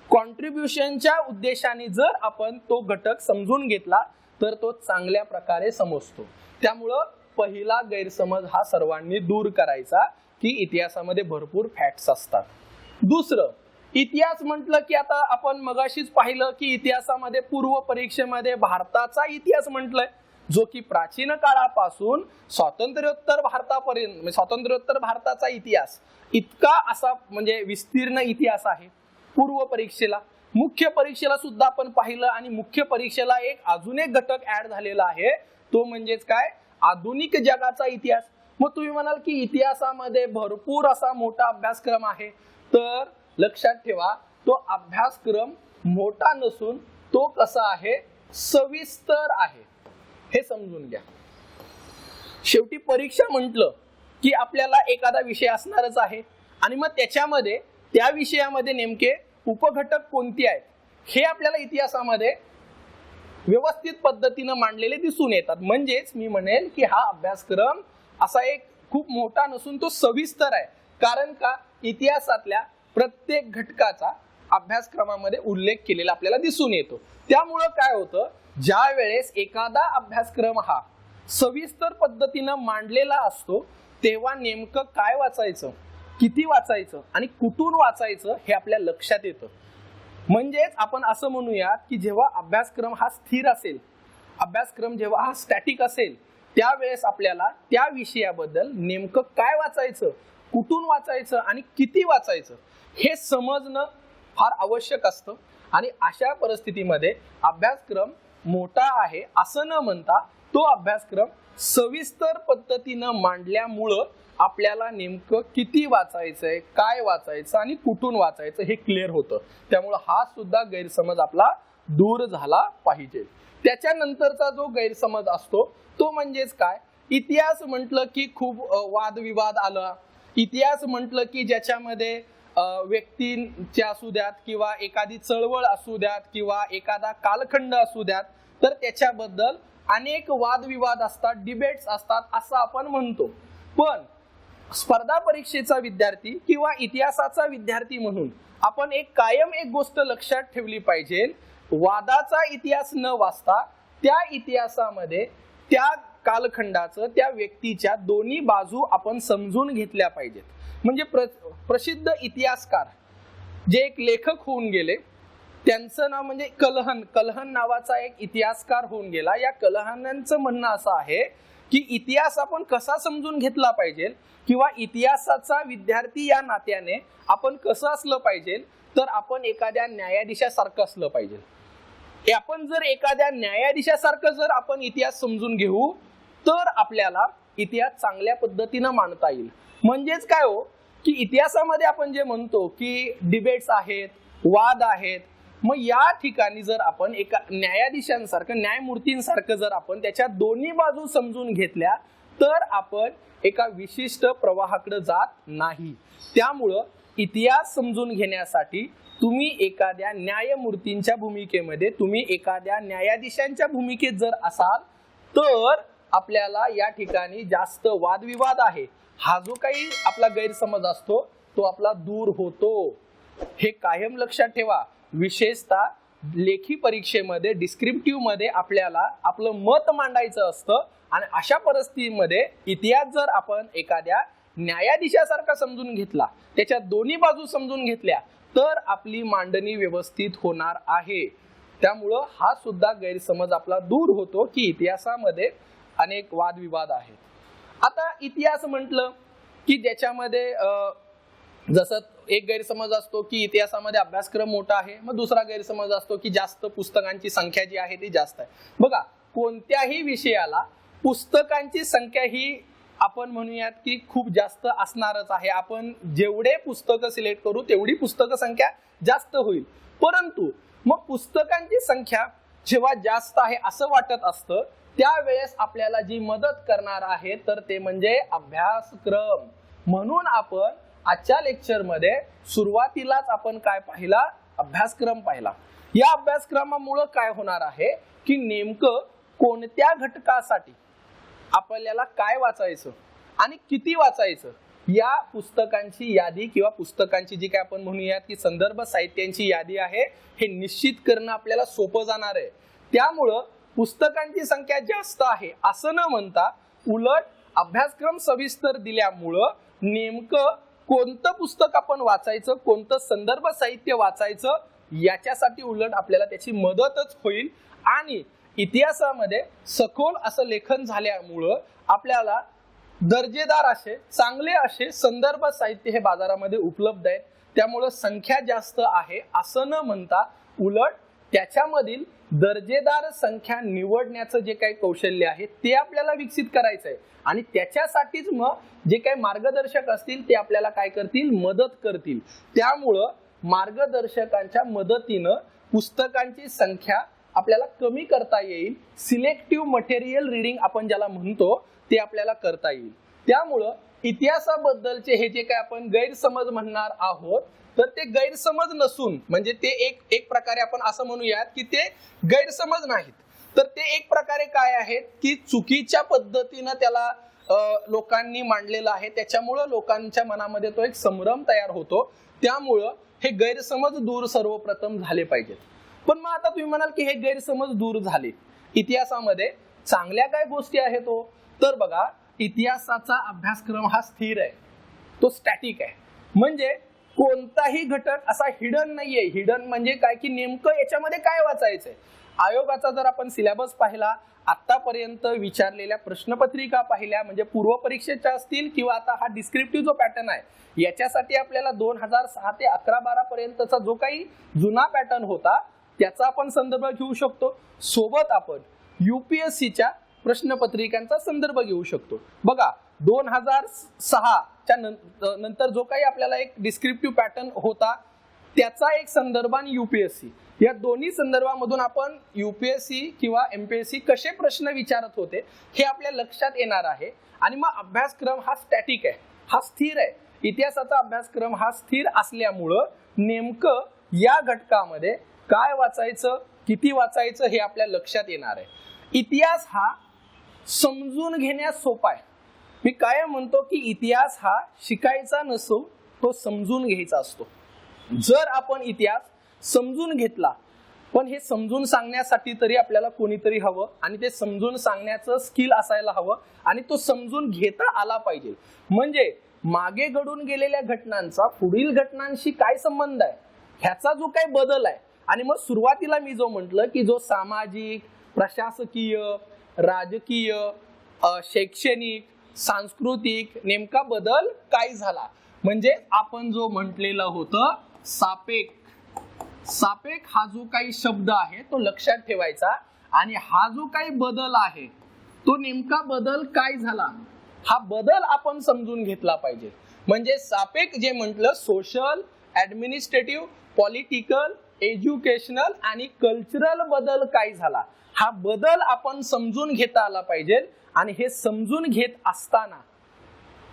कॉन्ट्रीब्युशनच्या उद्देशाने जर आपण तो घटक समजून घेतला तर तो चांगल्या प्रकारे समजतो. त्यामुळं पहिला गैरसमज हा सर्वांनी दूर करायचा की इतिहासामध्ये भरपूर फॅक्ट्स असतात. दुसरं, इतिहास म्हटलं की आता आपण मगाशीच पाहिलं की इतिहासामध्ये पूर्व परीक्षेमध्ये भारताचा इतिहास म्हटलंय, जो की प्राचीन काळापासून स्वातंत्र्योत्तर भारतापर्यंत, स्वातंत्र्योत्तर भारताचा इतिहास इतका असा म्हणजे विस्तीर्ण इतिहास आहे. पूर्व परीक्षेला, मुख्य परीक्षेला सुद्धा आपण पाहिलं आणि मुख्य परीक्षेला एक अजून एक घटक ऍड झालेला आहे, तो म्हणजेच काय, आधुनिक जगाचा इतिहास. मग तुम्ही म्हणाल की इतिहासामध्ये भरपूर असा मोठा अभ्यासक्रम आहे, तर लक्षात ठेवा तो अभ्यासक्रम मोठा नसून तो कसा आहे, सविस्तर आहे, हे समजून घ्या. शेवटी परीक्षा म्हटलं की आपल्याला एखादा विषय असणारच आहे आणि मग त्याच्यामध्ये त्या विषयामध्ये नेमके उपघटक कोणते आहेत हे आपल्याला इतिहासामध्ये व्यवस्थित पद्धतीने मांडलेले दिसून येतात. म्हणजेच मी म्हणेन की हा अभ्यासक्रम असा एक खूप मोठा नसून तो सविस्तर आहे. कारण का, इतिहासातल्या प्रत्येक घटकाचा अभ्यासक्रमामध्ये उल्लेख केलेला आपल्याला दिसून येतो. त्यामुळं काय होतं, ज्या वेळेस एखादा अभ्यासक्रम हा सविस्तर पद्धतीनं मांडलेला असतो तेव्हा नेमकं काय वाचायचं, किती वाचायचं आणि कुठून वाचायचं हे आपल्या लक्षात येतं. म्हणजेच आपण असं म्हणूयात की जेव्हा अभ्यासक्रम हा स्थिर असेल, अभ्यासक्रम जेव्हा हा स्टॅटिक असेल, त्यावेळेस आपल्याला त्या विषयाबद्दल नेमकं काय वाचायचं, कुठून वाचायचं आणि किती वाचायचं हे समजणं फार आवश्यक असतं. आणि अशा परिस्थितीमध्ये अभ्यासक्रम मोठा आहे असं न म्हणता तो अभ्यासक्रम सविस्तर पद्धतीनं मांडल्यामुळं आपल्याला नेमकं किती वाचायचंय, काय वाचायचं आणि कुठून वाचायचं हे क्लिअर होतं. त्यामुळं हा सुद्धा गैरसमज आपला दूर झाला पाहिजे. त्याच्यानंतरचा जो गैरसमज असतो तो म्हणजेच काय, इतिहास म्हटलं की खूप वादविवाद आला. इतिहास म्हटलं की ज्याच्यामध्ये व्यक्तींच्या असू द्यात किंवा एखादी चळवळ असू द्यात किंवा एखादा कालखंड असू द्यात, तर त्याच्याबद्दल अनेक वादविवाद असतात, डिबेट्स असतात असं आपण म्हणतो. पण स्पर्धा परीक्षेचा विद्यार्थी किंवा इतिहासाचा विद्यार्थी म्हणून आपण कायम एक गोष्ट लक्षात ठेवली पाहिजे, वादाचा इतिहास न वाचता त्या इतिहासामध्ये त्या कालखंडाचं, त्या व्यक्तीच्या दोन्ही बाजू आपण समजून घेतल्या पाहिजेत. म्हणजे प्रसिद्ध इतिहासकार जे एक लेखक होऊन गेले, त्यांचं नाव म्हणजे कलहन नावाचा एक इतिहासकार होऊन गेला. या कलहनांचं म्हणणं असं आहे की इतिहास आपण कसा समजून घेतला पाहिजे किंवा इतिहासाचा विद्यार्थी या नात्याने आपण कसं असलं पाहिजे, तर आपण एखाद्या न्यायाधीशासारखं असलं पाहिजे. आपण जर एखाद्या न्यायाधीशासारखं जर आपण इतिहास समजून घेऊ तर आपल्याला इतिहास चांगल्या पद्धतीनं मांडता येईल. म्हणजेच काय हो की इतिहासामध्ये आपण जे म्हणतो की डिबेट्स आहेत, वाद आहेत, मग या ठिकाणी जर आपण एका न्यायाधीशांसारखं, न्यायमूर्तींसारखं जर आपण त्याच्या दोन्ही बाजू समजून घेतल्या तर आपण एका विशिष्ट प्रवाहाकडे जात नाही. त्यामुळं इतिहास समजून घेण्यासाठी तुम्ही एखाद्या न्यायमूर्तींच्या भूमिकेमध्ये, तुम्ही एखाद्या न्यायाधीशांच्या भूमिकेत जर असाल तर आपल्याला या ठिकाणी जास्त वादविवाद आहे हा जो काही आपला गैरसमज असतो तो आपला दूर होतो. हे कायम लक्षात ठेवा. विशेषतः लेखी परीक्षेमध्ये, डिस्क्रिप्टिव्ह मध्ये आपल्याला आपलं मत मांडायचं असतं आणि अशा परिस्थितीमध्ये इतिहास जर आपण एखाद्या न्यायाधीशासारखा समजून घेतला, त्याच्या दोन्ही बाजू समजून घेतल्या तर आपली मांडणी व्यवस्थित होणार आहे. त्यामुळं हा सुद्धा गैरसमज आपला दूर होतो की इतिहासामध्ये अनेक वादविवाद आहेत. आता इतिहास म्हटलं की ज्याच्यामध्ये जसं एक गैरसमज असतो की इतिहासामध्ये अभ्यासक्रम मोठा आहे, मग दुसरा गैरसमज असतो की जास्त पुस्तकांची संख्या जी आहे ती जास्त आहे. बघा, कोणत्याही विषयाला पुस्तकांची संख्या ही आपण म्हणूयात की खूप जास्त असणारच आहे. आपण जेवढे पुस्तकं सिलेक्ट करू तेवढी पुस्तक संख्या जास्त होईल. परंतु मग पुस्तकांची संख्या जेव्हा जास्त आहे असं वाटत असतं त्यावेळेस आपल्याला जी मदत करणार आहे तर ते म्हणजे अभ्यासक्रम. म्हणून आपण आजच्या लेक्चरमध्ये सुरुवातीलाच आपण काय पाहिला, अभ्यासक्रम पाहिला. या अभ्यासक्रमामुळे काय होणार आहे की नेमकं कोणत्या घटकासाठी आपल्याला काय वाचायचं आणि किती वाचायचं या पुस्तकांची यादी किंवा पुस्तकांची जी काय आपण म्हणूयात की संदर्भ साहित्यांची यादी आहे हे निश्चित करणं आपल्याला सोपं जाणार आहे. त्यामुळं पुस्तकांची संख्या जास्त आहे असं न म्हणता उलट अभ्यासक्रम सविस्तर दिल्यामुळं नेमकं कोणतं पुस्तक आपण वाचायचं, कोणतं संदर्भ साहित्य वाचायचं याच्यासाठी उलट आपल्याला त्याची मदतच होईल. आणि इतिहासामध्ये सखोल असं लेखन झाल्यामुळं आपल्याला दर्जेदार असे, चांगले असे संदर्भ साहित्य हे बाजारामध्ये उपलब्ध आहेत. त्यामुळं संख्या जास्त आहे असं न म्हणता उलट त्याच्यामधील दर्जेदार संख्या निवडण्याचं जे काही कौशल्य आहे ते आपल्याला विकसित करायचं आहे. आणि त्याच्यासाठीच मग जे काही मार्गदर्शक असतील ते आपल्याला काय करतील, मदत करतील. त्यामुळं मार्गदर्शकांच्या मदतीनं पुस्तकांची संख्या आपल्याला कमी करता येईल. सिलेक्टिव्ह मटेरियल रीडिंग आपण ज्याला म्हणतो ते आपल्याला करता येईल. त्यामुळं इतिहासाबद्दलचे हे जे काही आपण गैरसमज म्हणणार आहोत तर ते गैरसमज नसून, म्हणजे ते एक प्रकारे आपण असं म्हणूयात की ते गैरसमज नाहीत, तर ते एक प्रकारे काय आहेत की चुकीच्या पद्धतीनं त्याला लोकांनी मांडलेलं आहे. त्याच्यामुळं लोकांच्या मनामध्ये तो एक संभ्रम तयार होतो. त्यामुळं हे गैरसमज दूर सर्वप्रथम झाले पाहिजेत. पण मग आता तुम्ही म्हणाल की हे गैरसमज दूर झाले, इतिहासामध्ये चांगल्या काय गोष्टी आहेत तो, तर बघा, इतिहासाचा अभ्यासक्रम हा स्थिर आहे, तो स्टॅटिक आहे. म्हणजे कोणताही घटक असा हिडन नाहीये. हिडन म्हणजे काय की नेमकं याच्यामध्ये काय वाचायचंय. आयोगाचा जर आपण सिलेबस पाहिला, आतापर्यंत विचारलेल्या प्रश्नपत्रिका पाहिल्या, म्हणजे पूर्व परीक्षेच्या असतील किंवा आता हा डिस्क्रिप्टिव्ह जो पॅटर्न आहे याच्यासाठी आपल्याला 2006 ते 11-12 पर्यंतचा जो काही जुना पॅटर्न होता त्याचा आपण संदर्भ घेऊ शकतो. सोबत आपण UPSCच्या प्रश्नपत्रिकांचा संदर्भ घेऊ शकतो. बघा 2006 च्या नंतर जो काही आपल्याला एक डिस्क्रिप्टिव्ह पॅटर्न होता त्याचा एक संदर्भ आणि युपीएससी, या दोन्ही संदर्भामधून आपण युपीएससी किंवा एमपीएससी कसे प्रश्न विचारत होते हे आपल्या लक्षात येणार आहे. आणि मग अभ्यासक्रम हा स्टॅटिक आहे, हा स्थिर आहे. इतिहासाचा अभ्यासक्रम हा स्थिर असल्यामुळं नेमकं या घटकामध्ये काय वाचायचं, किती वाचायचं हे आपल्या लक्षात येणार आहे. इतिहास हा समजून घेण्यास सोपा आहे. मी काय म्हणतो की इतिहास हा शिकायचा नसतो, तो समजून घ्यायचा असतो. जर आपण इतिहास समजून घेतला, पण हे समजून सांगण्यासाठी तरी आपल्याला कोणीतरी हवं आणि ते समजून सांगण्याचं स्किल असायला हवं आणि तो समजून घेता आला पाहिजे. म्हणजे मागे घडून गेलेल्या घटनांचा पुढील घटनांशी काय संबंध आहे, ह्याचा जो काही बदल आहे. आणि मग सुरुवातीला मी जो म्हटलं की जो सामाजिक, प्रशासकीय, राजकीय, शैक्षणिक, सांस्कृतिक नेमका बदल काय झाला, म्हणजे आपण जो म्हटलेलं होतं सापेक हा जो काही शब्द आहे तो लक्षात ठेवायचा. आणि हा जो काही बदल आहे तो नेमका बदल काय झाला, हा बदल आपण समजून घेतला पाहिजे. म्हणजे सापेक जे म्हटलं सोशल, ऍडमिनिस्ट्रेटिव्ह, पॉलिटिकल, एज्युकेशनल आणि कल्चरल बदल काय झाला, हा बदल आपण समजून घेता आला पाहिजे. आणि हे समजून घेत असताना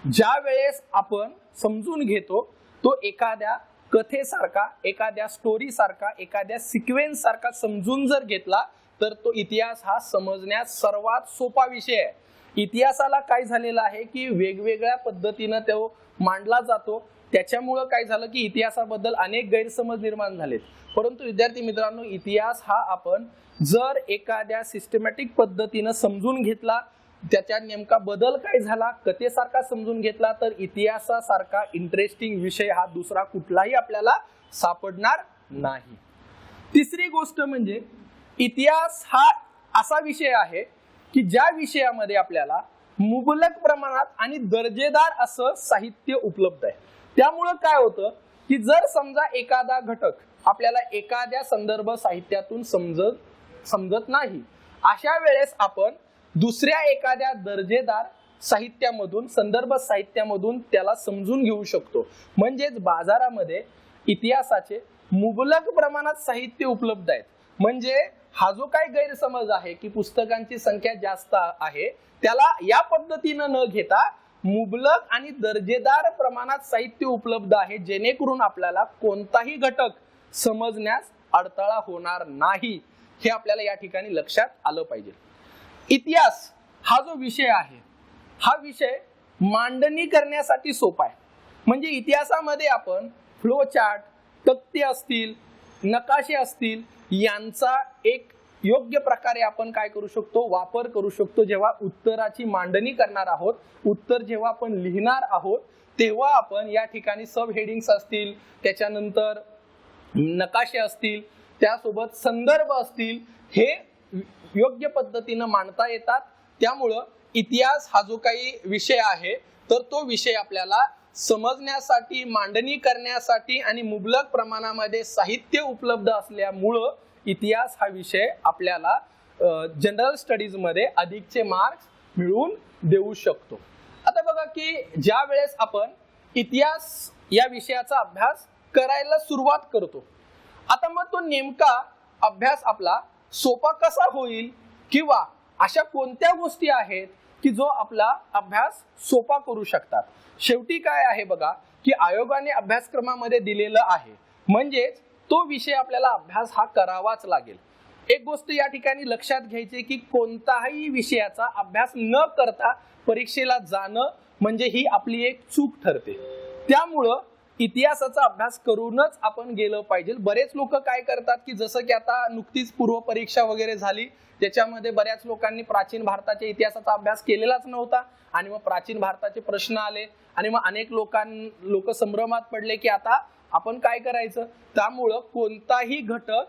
ज्या वेळेस आपण समजून घेतो तो एखाद्या कथेसारखा, एखाद्या स्टोरी सारखा, एखाद्या सिक्वेन्स सारखा समजून जर घेतला तर तो इतिहास हा समजण्यास सर्वात सोपा विषय आहे. इतिहासाला काय झालेलं आहे की वेगवेगळ्या पद्धतीनं तो मांडला जातो, त्याच्यामुळं काय झालं की इतिहासाबद्दल अनेक गैरसमज निर्माण झालेत. परंतु विद्यार्थी मित्रांनो, इतिहास हा आपण जर एखाद्या सिस्टमॅटिक पद्धतीनं समजून घेतला, त्याच्यात नेमका बदल काय झाला कथेसारखा समजून घेतला, तर इतिहासासारखा इंटरेस्टिंग विषय हा दुसरा कुठलाही आपल्याला सापडणार नाही. तिसरी गोष्ट म्हणजे इतिहास हा असा विषय आहे की ज्या विषयामध्ये आपल्याला मुबलक प्रमाणात आणि दर्जेदार असं साहित्य उपलब्ध आहे. त्यामुळं काय होतं की जर समजा एखादा घटक आपल्याला एखाद्या संदर्भ साहित्यातून समजत नाही, अशा वेळेस आपण दुसऱ्या एखाद्या दर्जेदार साहित्यामधून, संदर्भ साहित्यामधून त्याला समजून घेऊ शकतो. म्हणजेच बाजारामध्ये इतिहासाचे मुबलक प्रमाणात साहित्य उपलब्ध आहेत. म्हणजे हा जो काही गैरसमज आहे की पुस्तकांची संख्या जास्त आहे, त्याला या पद्धतीनं न घेता मुबलक आणि दर्जेदार प्रमाणात साहित्य उपलब्ध आहे, जेणेकरून आपल्याला कोणताही घटक समजण्यास अडथळा होणार नाही, हे आपल्याला या ठिकाणी लक्षात आलं पाहिजे. इतिहास हा जो विषय आहे, हा विषय मांडणी करण्यासाठी सोपा आहे. म्हणजे इतिहासामध्ये आपण फ्लो चार्ट, तक्ते असतील, नकाशे असतील, यांचा एक योग्य प्रकारे आपण काय करू शकतो, वापर करू शकतो. जेव्हा उत्तराची मांडणी करणार आहोत, उत्तर जेव्हा आपण लिहिणार आहोत, तेव्हा आपण या ठिकाणी सब हेडिंग्स असतील, त्याच्यानंतर नकाशे असतील, त्यासोबत संदर्भ असतील, हे योग्य पद्धतीनं मांडता येतात. त्यामुळं इतिहास हा जो काही विषय आहे तर तो विषय आपल्याला समजण्यासाठी, मांडणी करण्यासाठी आणि मुबलक प्रमाणामध्ये साहित्य उपलब्ध असल्यामुळं इतिहास हा विषय आपल्याला जनरल स्टडीज मध्ये अधिकचे मार्क्स मिळवून देऊ शकतो. आता बघा की ज्या वेळेस आपण इतिहास या विषयाचा अभ्यास करायला सुरुवात करतो, आता मग तो नेमका अभ्यास आपला सोपा कसा होईल किंवा अशा कोणत्या गोष्टी आहेत की जो आपला अभ्यास सोपा करू शकतात. शेवटी काय आहे बघा की आयोगाने अभ्यासक्रमामध्ये दिलेलं आहे, म्हणजेच तो विषय आपल्याला अभ्यास हा करावाच लागेल. एक गोष्ट या ठिकाणी लक्षात घ्यायची की कोणताही विषयाचा अभ्यास न करता परीक्षेला जाणं म्हणजे ही आपली एक चूक ठरते. त्यामुळं इतिहासाचा अभ्यास करूनच आपण गेलं पाहिजे. बरेच लोक काय करतात की जसं की आता नुकतीच पूर्व परीक्षा वगैरे झाली, त्याच्यामध्ये बऱ्याच लोकांनी प्राचीन भारताच्या इतिहासाचा अभ्यास केलेलाच नव्हता आणि मग प्राचीन भारताचे प्रश्न आले आणि मग अनेक लोक संभ्रमात पडले की आता आपण काय करायचं. त्यामुळं कोणताही घटक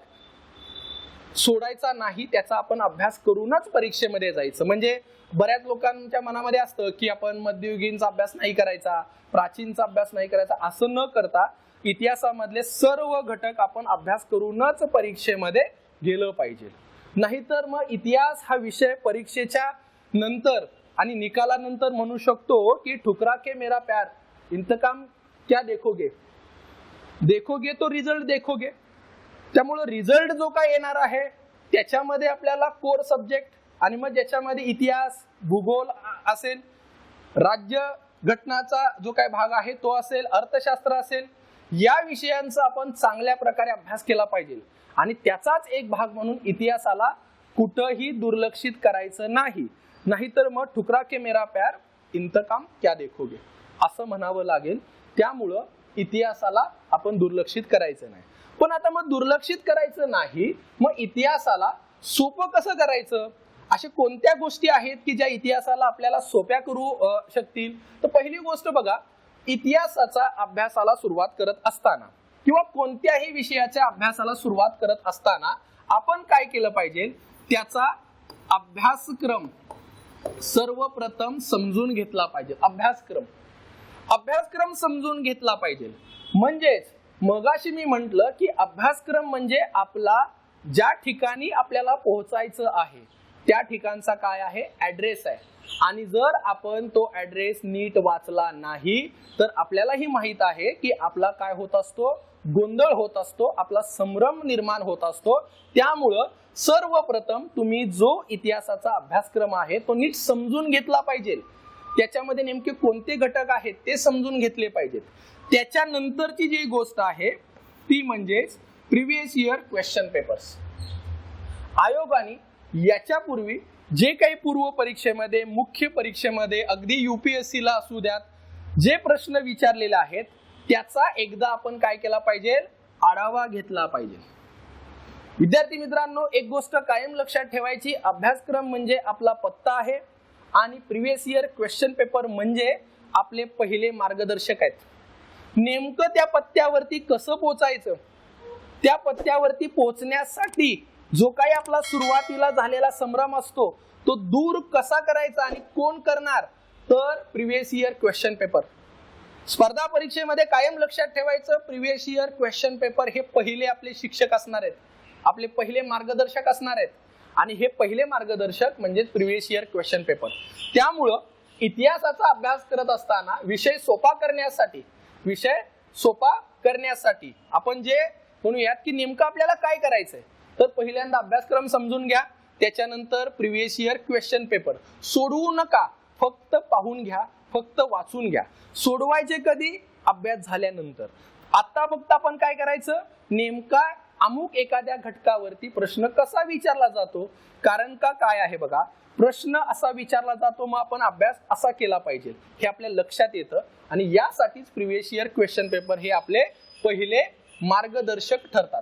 सोडायचा नाही, त्याचा आपण अभ्यास करूनच परीक्षेमध्ये जायचं. म्हणजे बऱ्याच लोकांच्या मनामध्ये असतं की आपण मध्ययुगीनचा अभ्यास नाही करायचा, प्राचीनचा अभ्यास नाही करायचा. असं न करता इतिहासामधले सर्व घटक आपण अभ्यास करूनच परीक्षेमध्ये गेलं पाहिजे. नाहीतर मग इतिहास हा विषय परीक्षेच्या नंतर आणि निकालानंतर म्हणू शकतो की ठुकरा के मेरा प्यार इंतकाम क्या देखोगे, देखोगे तो रिझल्ट देखोगे. त्यामुळे रिझल्ट जो काय येणार आहे त्याच्यामध्ये आपल्याला कोर सब्जेक्ट आणि मग ज्याच्यामध्ये इतिहास, भूगोल असेल, राज्य घटनाचा जो काय भाग आहे तो असेल, अर्थशास्त्र असेल, या विषयांचा आपण चांगल्या प्रकारे अभ्यास केला पाहिजे. आणि त्याचाच एक भाग म्हणून इतिहासाला कुठंही दुर्लक्षित करायचं नाही, नाहीतर मग ठुकरा के मेरा प्यार इंतकाम क्या देखोगे असं म्हणावं लागेल. त्यामुळं इतिहासाला आपण दुर्लक्षित करायचं नाही. पण आता मग दुर्लक्षित करायचं नाही, मग इतिहासाला सोपं कसं करायचं, अशा कोणत्या गोष्टी आहेत की ज्या इतिहासाला आपल्याला सोप्या करू शकतील. तर पहिली गोष्ट बघा, इतिहासाचा अभ्यासाला सुरुवात करत असताना किंवा कोणत्याही विषयाच्या अभ्यासाला सुरुवात करत असताना आपण काय केलं पाहिजे, त्याचा अभ्यासक्रम सर्वप्रथम समजून घेतला पाहिजे. अभ्यासक्रम समजून घेतला पाहिजे. म्हणजेच मगाशी मी म्हटलं की अभ्यासक्रम म्हणजे आपला ज्या ठिकाणी आपल्याला पोहोचायचं आहे त्या ठिकाणचा काय आहे, ऍड्रेस आहे. आणि जर आपण तो ऍड्रेस नीट वाचला नाही तर आपल्यालाही माहित आहे की आपला काय होत असतो, गोंधळ होत असतो, आपला संभ्रम निर्माण होत असतो. त्यामुळं सर्वप्रथम तुम्ही जो इतिहासाचा अभ्यासक्रम आहे तो नीट समजून घेतला पाहिजे. त्याच्यामध्ये नेमके कोणते घटक आहेत ते समजून घेतले पाहिजेत. त्याच्यानंतरची जी गोष्ट आहे ती म्हणजे प्रिव्हियस इयर क्वेश्चन पेपर्स. आयोगाने याच्यापूर्वी जे काही पूर्व परीक्षेमध्ये, मुख्य परीक्षेमध्ये, अगदी UPSC ला असू द्यात, जे प्रश्न विचारलेले आहेत त्याचा एकदा आपण काय केला पाहिजे, आढावा घेतला पाहिजे. विद्यार्थी मित्रांनो, एक गोष्ट कायम लक्षात ठेवायची, अभ्यासक्रम म्हणजे आपला पत्ता आहे आणि प्रिव्हियस इयर क्वेश्चन पेपर म्हणजे आपले पहिले मार्गदर्शक आहेत. नेमकं त्या पत्त्यावरती कसं पोहोचायचं, त्या पत्त्यावरती पोहोचण्यासाठी जो काही आपला सुरुवातीला झालेला संभ्रम असतो तो दूर कसा करायचा आणि कोण करणार, तर प्रिव्हियस इयर क्वेश्चन पेपर. स्पर्धा परीक्षेमध्ये कायम लक्षात ठेवायचं, प्रिव्हियस इयर क्वेश्चन पेपर हे पहिले आपले शिक्षक असणार आहेत, आपले पहिले मार्गदर्शक असणार आहेत. आणि हे पहिले मार्गदर्शक म्हणजे प्रिव्हियस इयर क्वेश्चन पेपर. त्यामुळं इतिहासाचा अभ्यास करत असताना विषय सोपा करण्यासाठी आपण जे म्हणूयात की नेमकं आपल्याला काय करायचंय, तर पहिल्यांदा अभ्यासक्रम समजून घ्या, त्याच्यानंतर प्रिव्हियस इयर क्वेश्चन पेपर सोडवू नका, फक्त पाहून घ्या, फक्त वाचून घ्या. सोडवायचे कधी, अभ्यास झाल्यानंतर. आता फक्त आपण काय करायचं, नेमका अमुक एखाद्या घटकावरती प्रश्न कसा विचारला जातो, कारण का काय आहे बघा, प्रश्न असा विचारला जातो मग आपण अभ्यास असा केला पाहिजे हे आपल्या लक्षात येतं. आणि यासाठीच प्रिव्हियस इयर क्वेश्चन पेपर हे आपले पहिले मार्गदर्शक ठरतात.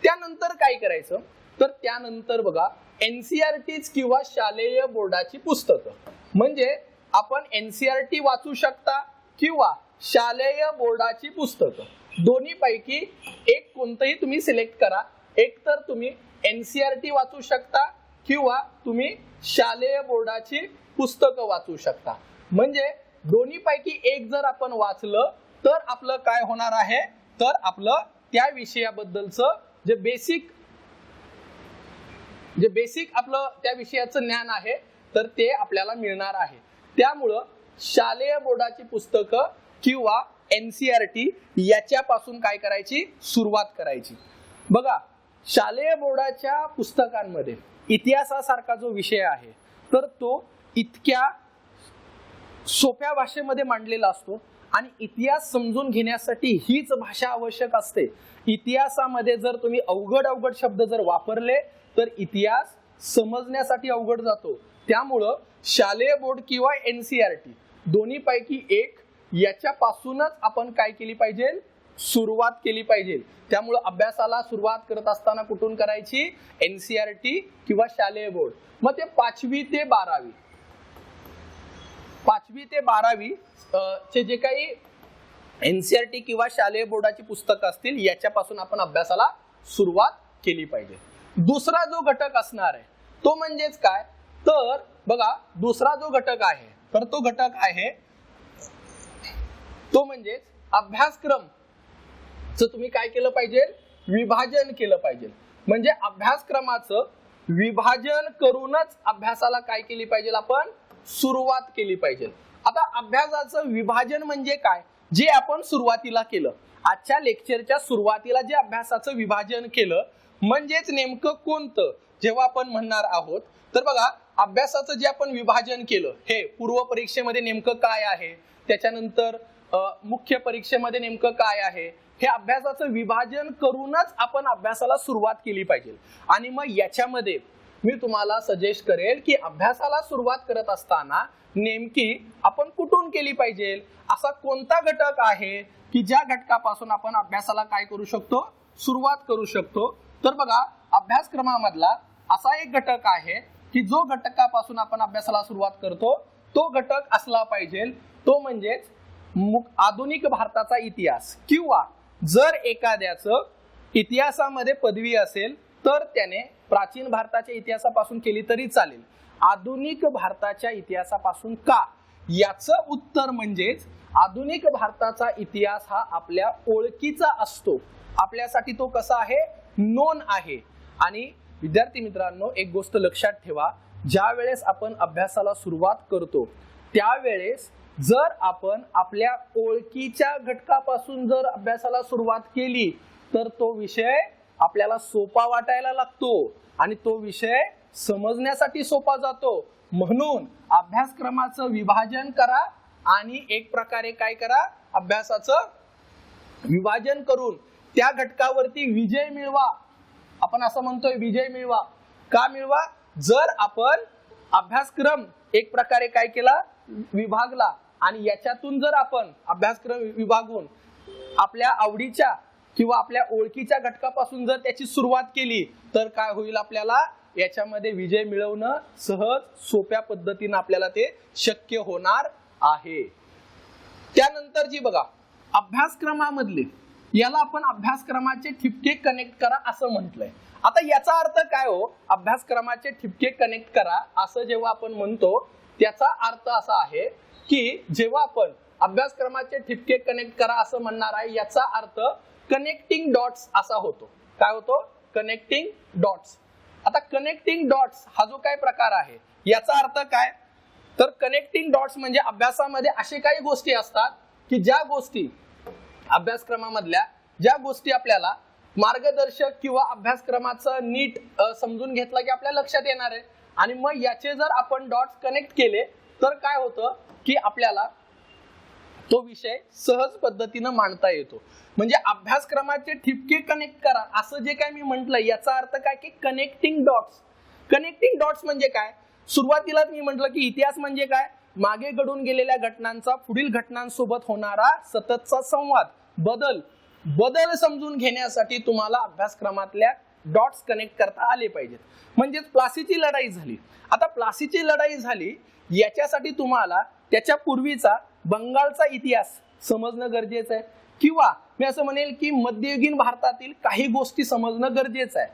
त्यानंतर काय करायचं, तर त्यानंतर बघा NCERT किंवा शालेय बोर्डाची पुस्तकं, म्हणजे आपण NCERT वाचू शकता किंवा शालेय बोर्डाची पुस्तकं, दोन्ही पैकी एक कोणतंही तुम्ही सिलेक्ट करा. एक तर तुम्ही NCERT वाचू शकता किंवा तुम्ही शालेय बोर्डाची पुस्तकं वाचू शकता. म्हणजे दोन्ही पैकी एक जर आपण वाचलं तर आपलं काय होणार आहे, तर आपलं त्या विषयाबद्दलचं जे बेसिक आपलं त्या विषयाचं ज्ञान आहे तर ते आपल्याला मिळणार आहे. त्यामुळं शालेय बोर्डाची पुस्तकं किंवा NCERT याच्यापासून काय करायची, सुरुवात करायची. बघा, शालेय बोर्डाच्या पुस्तकांमध्ये इतिहासासारखा जो विषय आहे तर तो इतक्या सोप्या भाषेमध्ये मांडलेला असतो आणि इतिहास समजून घेण्यासाठी हीच भाषा आवश्यक असते. इतिहासामध्ये जर तुम्ही अवघड शब्द जर वापरले तर इतिहास समजण्यासाठी अवघड जातो. त्यामुळं शालेय बोर्ड किंवा NCERT दोन्ही पैकी एक याच्यापासूनच आपण काय केली पाहिजे, सुरुवात केली पाहिजे. त्यामुळे अभ्यासाला सुरुवात करत असताना कुठून करायची, NCERT किंवा शालेय बोर्ड. मग ते 5वी ते 12वी चे जे काही NCERT किंवा शालेय बोर्डाची पुस्तकं असतील याच्यापासून आपण अभ्यासाला सुरुवात केली पाहिजे. दुसरा जो घटक असणार आहे तो म्हणजेच काय, तर बघा दुसरा जो घटक आहे तर तो घटक आहे तो म्हणजे अभ्यासक्रम. तुम्ही काय केलं पाहिजे, विभाजन केलं पाहिजे. म्हणजे अभ्यासक्रमाचं विभाजन करूनच अभ्यासाला काय केली पाहिजे, आपण सुरुवात केली पाहिजे. आता अभ्यासाचं विभाजन म्हणजे काय, जे आपण सुरुवातीला केलं, आजच्या लेक्चरच्या सुरुवातीला जे अभ्यासाचं विभाजन केलं म्हणजेच नेमकं कोणतं, जेव्हा आपण म्हणणार आहोत तर बघा अभ्यासाचं जे आपण विभाजन केलं हे पूर्व परीक्षेमध्ये नेमकं काय आहे, त्याच्यानंतर मुख्य परीक्षेमध्ये नेमकं काय आहे, हे अभ्यासाचं विभाजन करूनच आपण अभ्यासाला सुरुवात केली पाहिजे. आणि मग याच्यामध्ये मी तुम्हाला सजेस्ट करेल की अभ्यासाला सुरुवात करत असताना नेमकी आपण कुठून केली पाहिजे, असा कोणता घटक आहे की ज्या घटकापासून आपण अभ्यासाला काय करू शकतो, सुरुवात करू शकतो. तर बघा अभ्यासक्रमामधला असा एक घटक आहे की जो घटकापासून आपण अभ्यासाला सुरुवात करतो तो घटक असला पाहिजे, तो म्हणजेच आधुनिक भारताचा इतिहास. किंवा जर एखाद्याचं इतिहासामध्ये पदवी असेल तर त्याने प्राचीन भारताच्या इतिहासापासून केली तरी चालेल. आधुनिक भारताच्या इतिहासापासून का, याचं उत्तर म्हणजेच आधुनिक भारताचा इतिहास हा आपल्या ओळखीचा असतो, आपल्यासाठी तो कसा आहे, नोन आहे. आणि विद्यार्थी मित्रांनो एक गोष्ट लक्षात ठेवा, ज्या वेळेस आपण अभ्यासाला सुरुवात करतो त्यावेळेस जर आपण आपल्या ओळखीच्या घटकापासून जर अभ्यासाला सुरुवात केली तर तो विषय आपल्याला सोपा वाटायला लागतो आणि तो विषय समजण्यासाठी सोपा जातो. म्हणून अभ्यासक्रमाचं विभाजन करा आणि एक प्रकारे काय करा, अभ्यासाचं विभाजन करून त्या घटकावरती विजय मिळवा. आपण असं म्हणतोय विजय मिळवा, का मिळवा, जर आपण अभ्यासक्रम एक प्रकारे काय केला, विभागला आणि याच्यातून जर आपण अभ्यासक्रम विभागून आपल्या आवडीच्या किंवा आपल्या ओळखीच्या घटकापासून जर त्याची सुरुवात केली तर काय होईल, आपल्याला याच्यामध्ये विजय मिळवणं सहज सोप्या पद्धतीने आपल्याला ते शक्य होणार आहे. त्यानंतर जी बघा अभ्यासक्रमामधले, याला आपण अभ्यासक्रमाचे ठिपके कनेक्ट करा असं म्हटलंय. आता याचा अर्थ काय हो, अभ्यासक्रमाचे ठिपके कनेक्ट करा असं जेव्हा आपण म्हणतो त्याचा अर्थ असा आहे की जेव्हा आपण अभ्यासक्रमाचे ठिपके कनेक्ट करा असं म्हणणार आहे, याचा अर्थ कनेक्टिंग डॉट्स असा होतो. काय होतो, कनेक्टिंग डॉट्स. आता कनेक्टिंग डॉट्स हा जो काय प्रकार आहे याचा अर्थ काय, तर कनेक्टिंग डॉट्स म्हणजे अभ्यासामध्ये असे काही गोष्टी असतात की ज्या गोष्टी अभ्यासक्रमामधल्या ज्या गोष्टी आपल्याला मार्गदर्शक किंवा अभ्यासक्रमाचं नीट समजून घेतलं की आपल्या लक्षात येणार आहे. आणि मग याचे जर आपण डॉट्स कनेक्ट केले तर काय होतं की आपल्याला तो विषय सहज पद्धतीनं मांडता येतो. म्हणजे अभ्यासक्रमाचे ठिपके कनेक्ट करा असं जे काय मी म्हटलं याचा अर्थ काय की कनेक्टिंग डॉट्स. कनेक्टिंग डॉट्स म्हणजे काय, सुरुवातीलाच मी म्हटलं की इतिहास म्हणजे काय, मागे घडून गेलेल्या घटनांचा पुढील घटनांसोबत होणारा सततचा संवाद, बदल समजून घेण्यासाठी तुम्हाला अभ्यासक्रमातल्या डॉट्स कनेक्ट करता आले पाहिजेत. म्हणजेच प्लासीची लढाई झाली, आता प्लासीची लढाई झाली याच्यासाठी तुम्हाला त्याच्या पूर्वीचा बंगालचा इतिहास समजणं गरजेचं आहे. किंवा मी असं म्हणेल की मध्ययुगीन भारतातील काही गोष्टी समजणं गरजेचं आहे.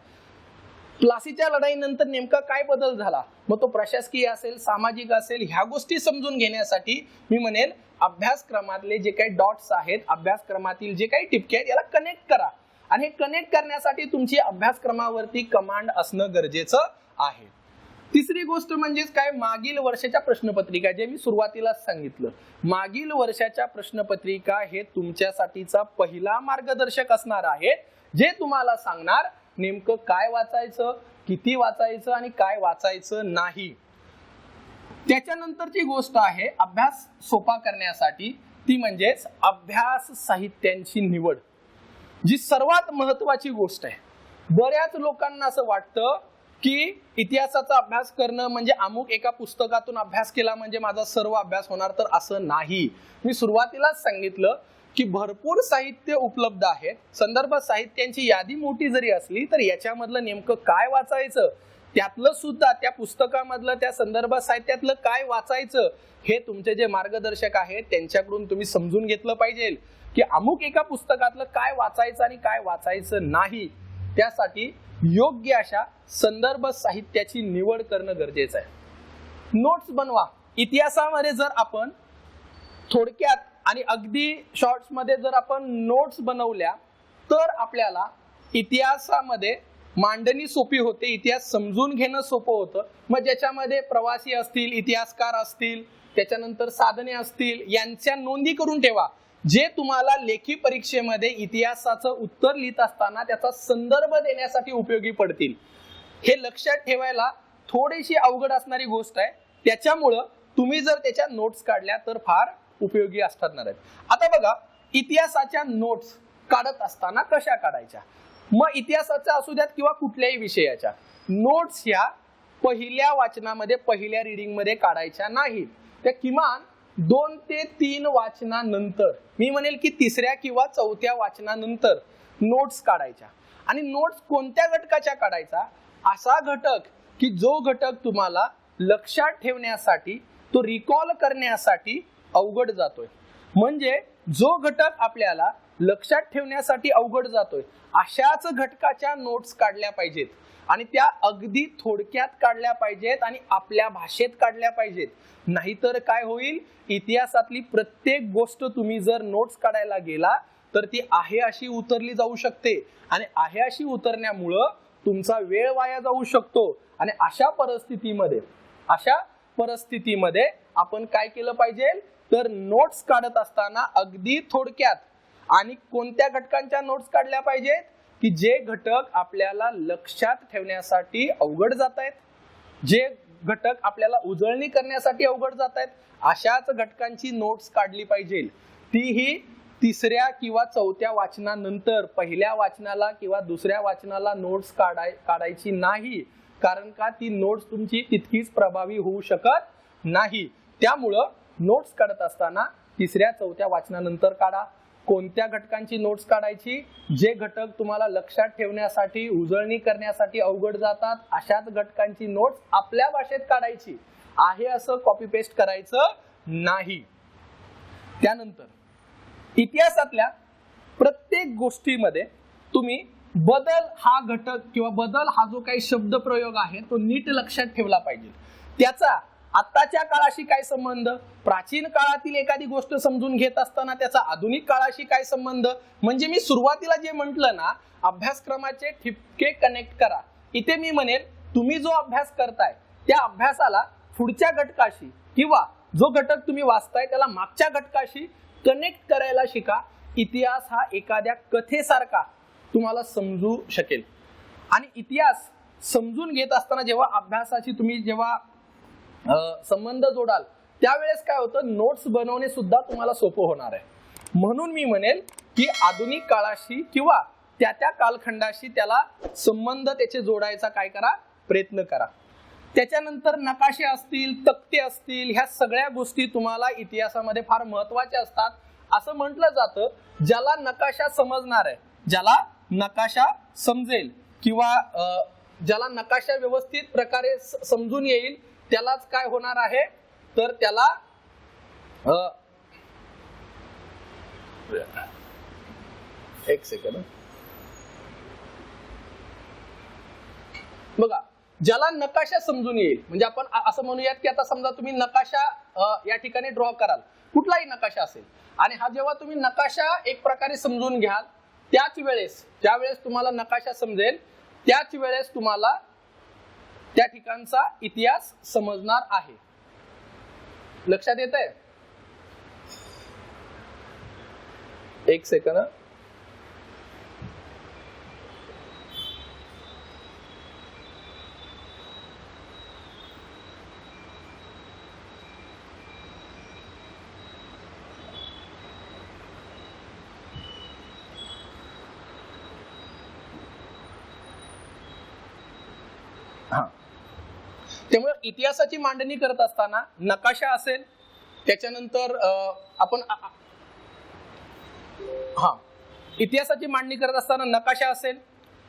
प्लासीच्या लढाईनंतर नेमका काय बदल झाला, मग तो प्रशासकीय असेल सामाजिक असेल, ह्या गोष्टी समजून घेण्यासाठी मी म्हणेल अभ्यासक्रमातले जे काही डॉट्स आहेत, अभ्यासक्रमातील जे काही टिपके आहेत याला कनेक्ट करा. आणि हे कनेक्ट करण्यासाठी तुमची अभ्यासक्रमावरती कमांड असणं गरजेचं आहे. तिसरी गोष्ट म्हणजेच काय, मागील वर्षाच्या प्रश्नपत्रिका, जे मी सुरुवातीलाच सांगितलं, मागील वर्षाच्या प्रश्नपत्रिका हे तुमच्यासाठीचा पहिला मार्गदर्शक असणार आहे, जे तुम्हाला सांगणार नेमकं काय वाचायचं, किती वाचायचं आणि काय वाचायचं नाही. त्याच्यानंतरची गोष्ट आहे अभ्यास सोपा करण्यासाठी, ती म्हणजेच अभ्यास साहित्यांची निवड, जी सर्वात महत्वाची गोष्ट आहे. बऱ्याच लोकांना असं वाटतं की इतिहासाचा अभ्यास करणं म्हणजे अमुक एका पुस्तकातून अभ्यास केला म्हणजे माझा सर्व अभ्यास होणार, तर असं नाही. मी सुरुवातीलाच सांगितलं की भरपूर साहित्य उपलब्ध आहेत. संदर्भ साहित्यांची यादी मोठी जरी असली तर याच्यामधलं नेमकं काय वाचायचं, त्यातलं सुद्धा त्या पुस्तकामधलं त्या संदर्भ साहित्यातलं काय वाचायचं हे तुमचे जे मार्गदर्शक आहेत त्यांच्याकडून तुम्ही समजून घेतलं पाहिजे की अमुक एका पुस्तकातलं काय वाचायचं आणि काय वाचायचं नाही. त्यासाठी योग्य अशा संदर्भ साहित्याची निवड करणं गरजेचं आहे. नोट्स बनवा. इतिहासामध्ये जर आपण थोडक्यात आणि अगदी शॉर्ट्स मध्ये जर आपण नोट्स बनवल्या तर आपल्याला इतिहासामध्ये मांडणी सोपी होते, इतिहास समजून घेणं सोपं होतं. मग ज्याच्यामध्ये प्रवासी असतील, इतिहासकार असतील, त्याच्यानंतर साधने असतील, यांच्या नोंदी करून ठेवा, जे तुम्हाला लेखी परीक्षेमध्ये इतिहासाचं उत्तर लिहित असताना त्याचा संदर्भ देण्यासाठी उपयोगी पडतील. हे लक्षात ठेवायला थोडीशी अवघड असणारी गोष्ट आहे, त्याच्यामुळं तुम्ही जर त्याच्या नोट्स काढल्या तर फार उपयोगी असणार आहेत. आता बघा, इतिहासाच्या नोट्स काढत असताना कशा काढायच्या? मग इतिहासाच्या असू द्यात किंवा कुठल्याही विषयाच्या नोट्स ह्या पहिल्या वाचनामध्ये, पहिल्या रीडिंग मध्ये काढायच्या नाहीत. त्या किमान 2 ते 3 वाचनानंतर, मी म्हणेल की 3ऱ्या किंवा 4थ्या वाचनानंतर नोट्स काढायच्या. आणि नोट्स कोणत्या घटकाच्या काढायचा? असा घटक की जो घटक तुम्हाला लक्षात ठेवण्यासाठी, तो रिकॉल करण्यासाठी अवघड जातोय. म्हणजे जो घटक आपल्याला लक्षात ठेवण्यासाठी अवघड जातोय अशाच घटकाच्या नोट्स काढल्या पाहिजेत. आणि त्या अगदी थोडक्यात काढल्या पाहिजेत आणि आपल्या भाषेत काढल्या पाहिजेत. नाहीतर काय होईल, इतिहासातली प्रत्येक गोष्ट तुम्ही जर नोट्स काढायला गेला तर ती आहे अशी उतरली जाऊ शकते. आणि आहे अशी उतरण्यामुळं तुमचा वेळ वाया जाऊ शकतो. आणि अशा परिस्थितीमध्ये आपण काय केलं पाहिजे, तर नोट्स काढत असताना अगदी थोडक्यात आणि कोणत्या घटकांच्या नोट्स काढल्या पाहिजेत की जे घटक आपल्याला लक्षात ठेवण्यासाठी अवघड जात आहेत, जे घटक आपल्याला उजळणी करण्यासाठी अवघड जात आहेत, अशाच घटकांची नोट्स काढली पाहिजे. तीही 3ऱ्या किंवा 4थ्या वाचनानंतर. पहिल्या वाचनाला किंवा दुसऱ्या वाचनाला नोट्स काढायची नाही, कारण का ती नोट्स तुमची तितकीच प्रभावी होऊ शकत नाही. त्यामुळं नोट्स काढत असताना 3ऱ्या 4थ्या वाचनानंतर काढा. कोणत्या घटकांची नोट्स काढायची? जे घटक तुम्हाला लक्षात ठेवण्यासाठी, उजळणी करण्यासाठी अवघड जातात, अशाच घटकांची नोट्स आपल्या भाषेत काढायची. आहे असं कॉपी पेस्ट करायचं नाही. त्यानंतर इतिहासातल्या प्रत्येक गोष्टीमध्ये तुम्ही बदल हा घटक किंवा बदल हा जो काही शब्द प्रयोग आहे तो नीट लक्षात ठेवला पाहिजे. त्याचा आत्ताच्या काळाशी काय संबंध, प्राचीन काळातील एखादी गोष्ट समजून घेत असताना त्याचा आधुनिक काळाशी काय संबंध. म्हणजे मी सुरुवातीला जे म्हटलं ना, अभ्यासक्रमाचे ठिपके कनेक्ट करा. इथे मी म्हणेल तुम्ही जो अभ्यास करताय त्या अभ्यासाला पुढच्या घटकाशी किंवा जो घटक तुम्ही वाचताय त्याला मागच्या घटकाशी कनेक्ट करायला शिका. इतिहास हा एखाद्या कथेसारखा तुम्हाला समजू शकेल. आणि इतिहास समजून घेत असताना जेव्हा अभ्यासाची तुम्ही जेव्हा संबंध जोडाल त्यावेळेस काय होतं, नोट्स बनवणे सुद्धा तुम्हाला सोपं होणार आहे. म्हणून मी म्हणेल की आधुनिक काळाशी किंवा त्या कालखंडाशी त्याला संबंध त्याचे जोडायचा काय करा, प्रयत्न करा. त्याच्यानंतर नकाशे असतील, तक्ते असतील, ह्या सगळ्या गोष्टी तुम्हाला इतिहासामध्ये फार महत्वाच्या असतात. असं म्हटलं जातं, ज्याला नकाशा समजणार आहे, ज्याला नकाशा समजेल किंवा ज्याला नकाशा व्यवस्थित प्रकारे समजून येईल त्यालाच काय होणार आहे, तर त्याला एक सेकंड बघा, ज्याला नकाशा समजून येईल, म्हणजे आपण असं म्हणूयात की आता समजा तुम्ही नकाशा या ठिकाणी ड्रॉ कराल, कुठलाही नकाशा असेल, आणि हा जेव्हा तुम्ही नकाशा एक प्रकारे समजून घ्याल त्याच वेळेस ज्यावेळेस तुम्हाला नकाशा समजेल त्याच वेळेस तुम्हाला त्या ठिकाणचा इतिहास समजणार आहे. लक्षात येतंय? एक सेकंड. त्यामुळे इतिहासाची मांडणी करत असताना नकाशा असेल, त्याच्यानंतर आपण इतिहासाची मांडणी करत असताना नकाशा असेल,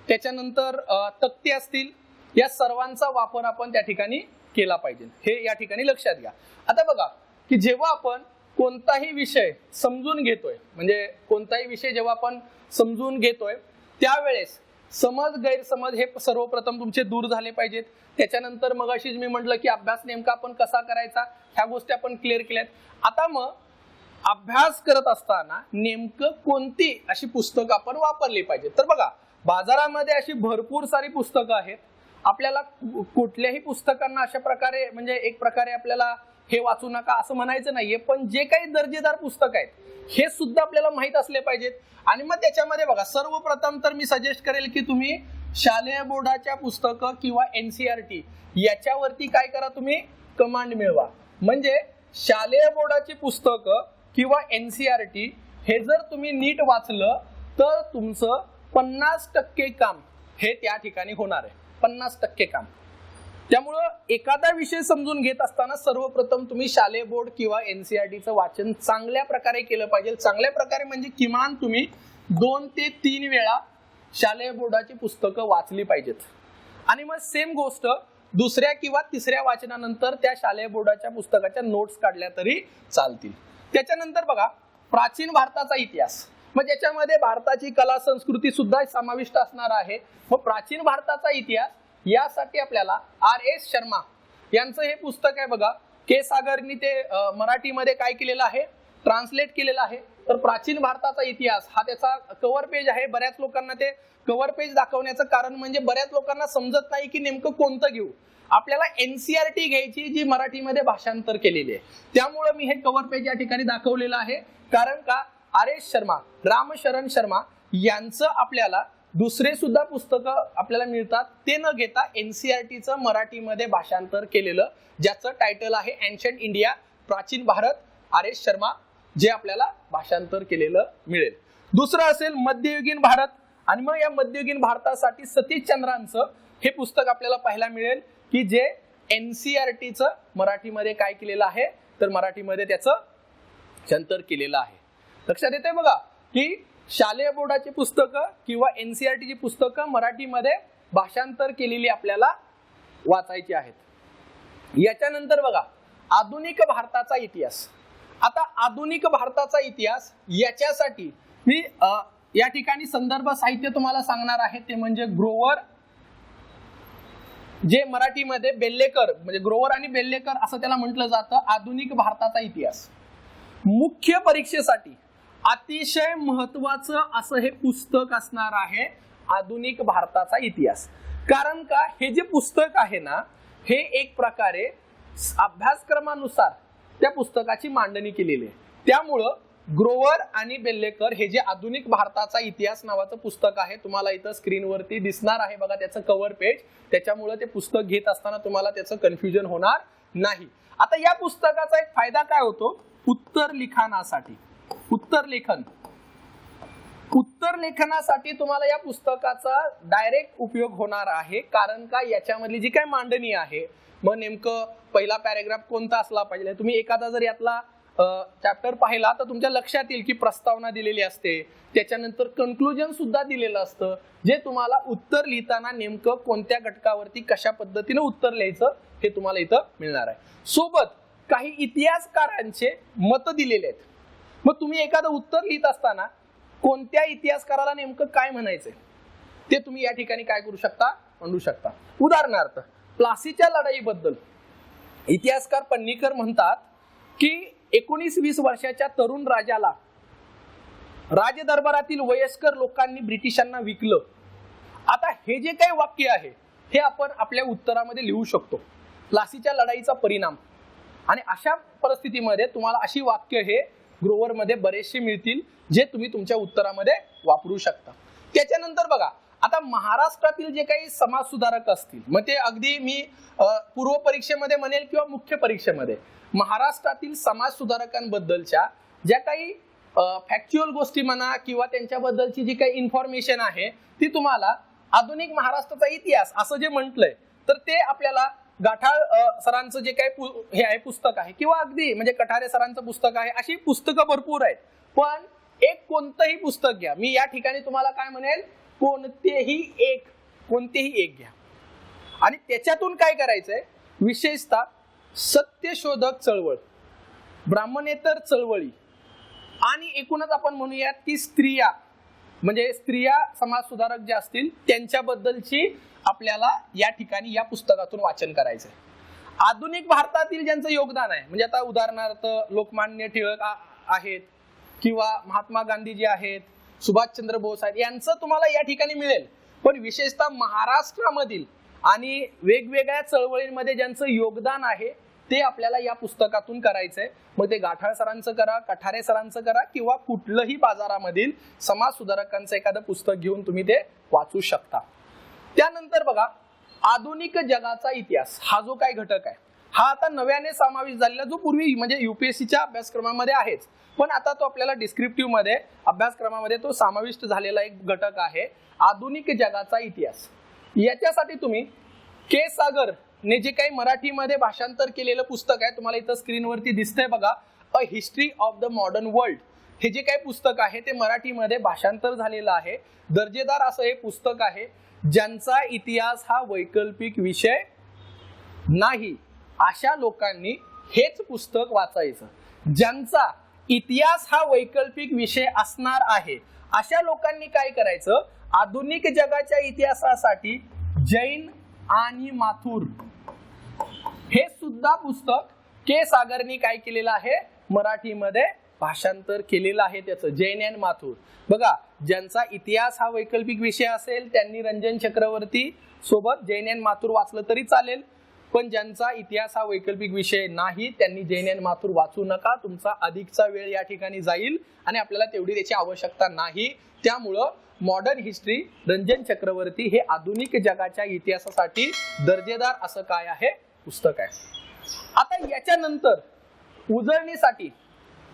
त्याच्यानंतर तक्ते असतील, या सर्वांचा वापर आपण त्या ठिकाणी केला पाहिजे. हे या ठिकाणी लक्षात घ्या. आता बघा की जेव्हा आपण कोणताही विषय समजून घेतोय, म्हणजे कोणताही विषय जेव्हा आपण समजून घेतोय त्यावेळेस समज गैरसमज हे सर्वप्रथम तुमचे दूर झाले पाहिजेत. त्याच्यानंतर मग अशीच मी म्हटलं की अभ्यास नेमका आपण कसा करायचा ह्या गोष्टी आपण क्लिअर केल्यात. आता मग अभ्यास करत असताना नेमकं कोणती अशी पुस्तकं आपण वापरली पाहिजे. तर बघा, बाजारामध्ये अशी भरपूर सारी पुस्तकं आहेत. आपल्याला कुठल्याही पुस्तकांना अशा प्रकारे म्हणजे एक प्रकारे आपल्याला हे वाचू नका असं म्हणायचं नाहीये, पण जे काही दर्जेदार पुस्तक आहेत हे सुद्धा आपल्याला माहित असले पाहिजेत. आणि मग त्याच्यामध्ये बघा, सर्वप्रथम तर मी सजेस्ट करेल की तुम्ही शालेय बोर्डाच्या पुस्तकं किंवा एनसीईआरटी याच्यावरती काय करा, तुम्ही कमांड मिळवा. म्हणजे शालेय बोर्डाची पुस्तकं किंवा एनसीईआरटी हे जर तुम्ही नीट वाचलं तर तुमचं 50% काम हे त्या ठिकाणी होणार आहे. 50% काम. त्यामुळं एखादा विषय समजून घेत असताना सर्वप्रथम तुम्ही शालेय बोर्ड किंवा एनसीईआरटीचं वाचन चांगल्या प्रकारे केलं पाहिजे. चांगल्या प्रकारे म्हणजे किमान तुम्ही 2 ते 3 वेळा शालेय बोर्डाची पुस्तकं वाचली पाहिजेत. आणि मग सेम गोष्ट दुसऱ्या किंवा तिसऱ्या वाचनानंतर त्या शालेय बोर्डाच्या पुस्तकाच्या नोट्स काढल्या तरी चालतील. त्याच्यानंतर बघा, प्राचीन भारताचा इतिहास, मग ज्याच्यामध्ये भारताची कला संस्कृती सुद्धा समाविष्ट असणार आहे. मग प्राचीन भारताचा इतिहास यासाठी आपल्याला R.S. शर्मा यांचं हे पुस्तक आहे बघा. के सागरनी ते मराठीमध्ये काय केलेलं आहे, ट्रान्सलेट केलेलं आहे. तर प्राचीन भारताचा इतिहास हा त्याचा कव्हर पेज आहे. बऱ्याच लोकांना ते कव्हर पेज दाखवण्याचं कारण म्हणजे बऱ्याच लोकांना समजत नाही की नेमकं कोणतं घेऊ. आपल्याला एनसीईआरटी घ्यायची जी मराठीमध्ये भाषांतर केलेली आहे, त्यामुळे मी हे कव्हर पेज या ठिकाणी दाखवलेलं आहे. कारण का R.S. शर्मा, रामशरण शर्मा यांचं आपल्याला दुसरे सुद्धा पुस्तकं आपल्याला मिळतात, ते न घेता एनसीईआरटीचं मराठीमध्ये भाषांतर केलेलं ज्याचं टायटल आहे एन्शंट इंडिया, प्राचीन भारत, R.S. शर्मा, जे आपल्याला भाषांतर केलेलं मिळेल. दुसरं असेल मध्ययुगीन भारत. आणि मग या मध्ययुगीन भारतासाठी सतीश चंद्रांचं हे पुस्तक आपल्याला पाहायला मिळेल की जे एनसीईआरटीचं मराठीमध्ये काय केलेलं आहे, तर मराठीमध्ये त्याचं भाषांतर केलेलं आहे. लक्षात येते बघा की शालेय बोर्डाची पुस्तकं किंवा एनसीईआरटीची पुस्तकं मराठीमध्ये भाषांतर केलेली आपल्याला वाचायची आहेत. याच्यानंतर बघा, आधुनिक भारताचा इतिहास. आता आधुनिक भारताचा इतिहास याच्यासाठी मी या ठिकाणी संदर्भ साहित्य तुम्हाला सांगणार आहे, ते म्हणजे ग्रोवर, जे मराठीमध्ये बेल्लेकर, म्हणजे ग्रोवर आणि बेल्लेकर असं त्याला म्हटलं जातं. आधुनिक भारताचा इतिहास मुख्य परीक्षेसाठी अतिशय महत्वाचं असं हे पुस्तक असणार आहे, आधुनिक भारताचा इतिहास. कारण का हे जे पुस्तक आहे ना, हे एक प्रकारे अभ्यासक्रमानुसार त्या पुस्तकाची मांडणी केलेली आहे. त्यामुळं ग्रोवर आणि बेल्लेकर हे जे आधुनिक भारताचा इतिहास नावाचं पुस्तक आहे, तुम्हाला इथं स्क्रीनवरती दिसणार आहे बघा त्याचं कव्हर पेज. त्याच्यामुळे ते पुस्तक घेत असताना तुम्हाला त्याचं कन्फ्युजन होणार नाही. आता या पुस्तकाचा एक फायदा काय होतो, उत्तर लिखाणासाठी. उत्तर लेखनासाठी तुम्हाला या पुस्तकाचा डायरेक्ट उपयोग होणार आहे. कारण का याच्यामधली जी काही मांडणी आहे, मग नेमकं पहिला पॅरेग्राफ कोणता असला पाहिजे, तुम्ही एखादा जर यातला चॅप्टर पाहिला तर तुमच्या लक्षात येईल की प्रस्तावना दिलेली असते, त्याच्यानंतर कन्क्लुजन सुद्धा दिलेलं असतं, जे तुम्हाला उत्तर लिहिताना नेमकं कोणत्या घटकावरती कशा पद्धतीने उत्तर लिहायचं हे तुम्हाला इथं मिळणार आहे. सोबत काही इतिहासकारांचे मत दिलेले आहेत. मग तुम्ही एखादं उत्तर लिहित असताना कोणत्या इतिहासकाराला नेमकं काय म्हणायचंय ते तुम्ही या ठिकाणी काय करू शकता, म्हणू शकता. उदाहरणार्थ प्लासीच्या लढाईबद्दल इतिहासकार पन्नीकर म्हणतात की 19-20 वर्षाच्या तरुण राजाला राजदरबारातील वयस्कर लोकांनी ब्रिटिशांना विकलं. आता हे जे काही वाक्य आहे हे आपण आपल्या उत्तरामध्ये लिहू शकतो, प्लासीच्या लढाईचा परिणाम. आणि अशा परिस्थितीमध्ये तुम्हाला अशी वाक्य हे ग्रोवर मध्ये बरेचसे मिळतील, जे तुम्ही तुमच्या उत्तरामध्ये वापरू शकता. त्याच्यानंतर बघा, आता महाराष्ट्रातील जे काही समाज सुधारक असतील, मग ते अगदी मी पूर्व परीक्षेमध्ये म्हणेल किंवा मुख्य परीक्षेमध्ये, महाराष्ट्रातील समाज सुधारकांबद्दलच्या ज्या काही फॅक्च्युअल गोष्टी म्हणा किंवा त्यांच्याबद्दलची जी काही इन्फॉर्मेशन आहे ती तुम्हाला आधुनिक महाराष्ट्राचा इतिहास असं जे म्हटलंय, तर ते आपल्याला गाठाळ सरांचं जे काही हे आहे पुस्तक आहे किंवा अगदी म्हणजे कठारे सरांचं पुस्तक आहे, अशी पुस्तकं भरपूर आहेत. पण एक कोणतंही पुस्तक घ्या, मी या ठिकाणी तुम्हाला काय म्हणेल, कोणतेही एक घ्या आणि त्याच्यातून काय करायचंय, विशेषतः सत्यशोधक चळवळ, ब्राह्मणेतर चळवळी आणि एकूणच आपण म्हणूयात की स्त्रिया समाज सुधारक ज्या असतील त्यांच्याबद्दलची आपल्याला या ठिकाणी या पुस्तकातून वाचन करायचंय. आधुनिक भारतातील ज्यांचं योगदान आहे, म्हणजे आता उदाहरणार्थ लोकमान्य टिळक आहेत किंवा महात्मा गांधी जे आहेत, सुभाषचंद्र बोस आहेत, यांचं तुम्हाला या ठिकाणी मिळेल. पण विशेषतः महाराष्ट्रामधील आणि वेगवेगळ्या चळवळींमध्ये ज्यांचं योगदान आहे ते आपल्याला या पुस्तकातून करायचंय. मग ते गाठाळ सरांचं करा, कठारे सरांचं करा, किंवा कुठलंही बाजारामधील समाज सुधारकांचं एखादं पुस्तक घेऊन तुम्ही ते वाचू शकता. त्यानंतर बघा, आधुनिक जगाचा इतिहास हा जो काही घटक आहे हा आता नव्याने समावेश झालेला, जो पूर्वी म्हणजे युपीएससीच्या अभ्यासक्रमामध्ये आहेच, पण आता तो आपल्याला डिस्क्रिप्टिव्ह मध्ये अभ्यासक्रमामध्ये तो समाविष्ट झालेला एक घटक आहे, आधुनिक जगाचा इतिहास. याच्यासाठी तुम्ही के सागर ने जे काही मराठीमध्ये भाषांतर केलेलं पुस्तक आहे, तुम्हाला इथं स्क्रीनवरती दिसतंय बघा, a history of the modern world, हे जे काही पुस्तक आहे ते मराठीमध्ये भाषांतर झालेलं आहे. दर्जेदार असं हे पुस्तक आहे, ज्यांचा इतिहास हा वैकल्पिक विषय नाही अशा लोकांनी हेच पुस्तक वाचायचं. ज्यांचा इतिहास हा वैकल्पिक विषय असणार आहे अशा लोकांनी काय करायचं, आधुनिक जगाच्या इतिहासासाठी जैन आणि माथुर हे सुद्धा पुस्तक के सागरनी काय केलेलं आहे, मराठीमध्ये भाषांतर केलेलं आहे त्याचं, जैन आणि माथुर. बघा, ज्यांचा इतिहास हा वैकल्पिक विषय असेल त्यांनी रंजन चक्रवर्ती सोबत जैन आणि माथुर वाचलं तरी चालेल, पण ज्यांचा इतिहास हा वैकल्पिक विषय नाही त्यांनी जैन आणि माथुर वाचू नका. तुमचा अधिकचा वेळ या ठिकाणी जाईल आणि आपल्याला तेवढी त्याची आवश्यकता नाही. त्यामुळं मॉडर्न हिस्ट्री रंजन चक्रवर्ती हे आधुनिक जगाच्या इतिहासासाठी दर्जेदार असं काय आहे पुस्तक आहे. आता याच्यानंतर उजळणीसाठी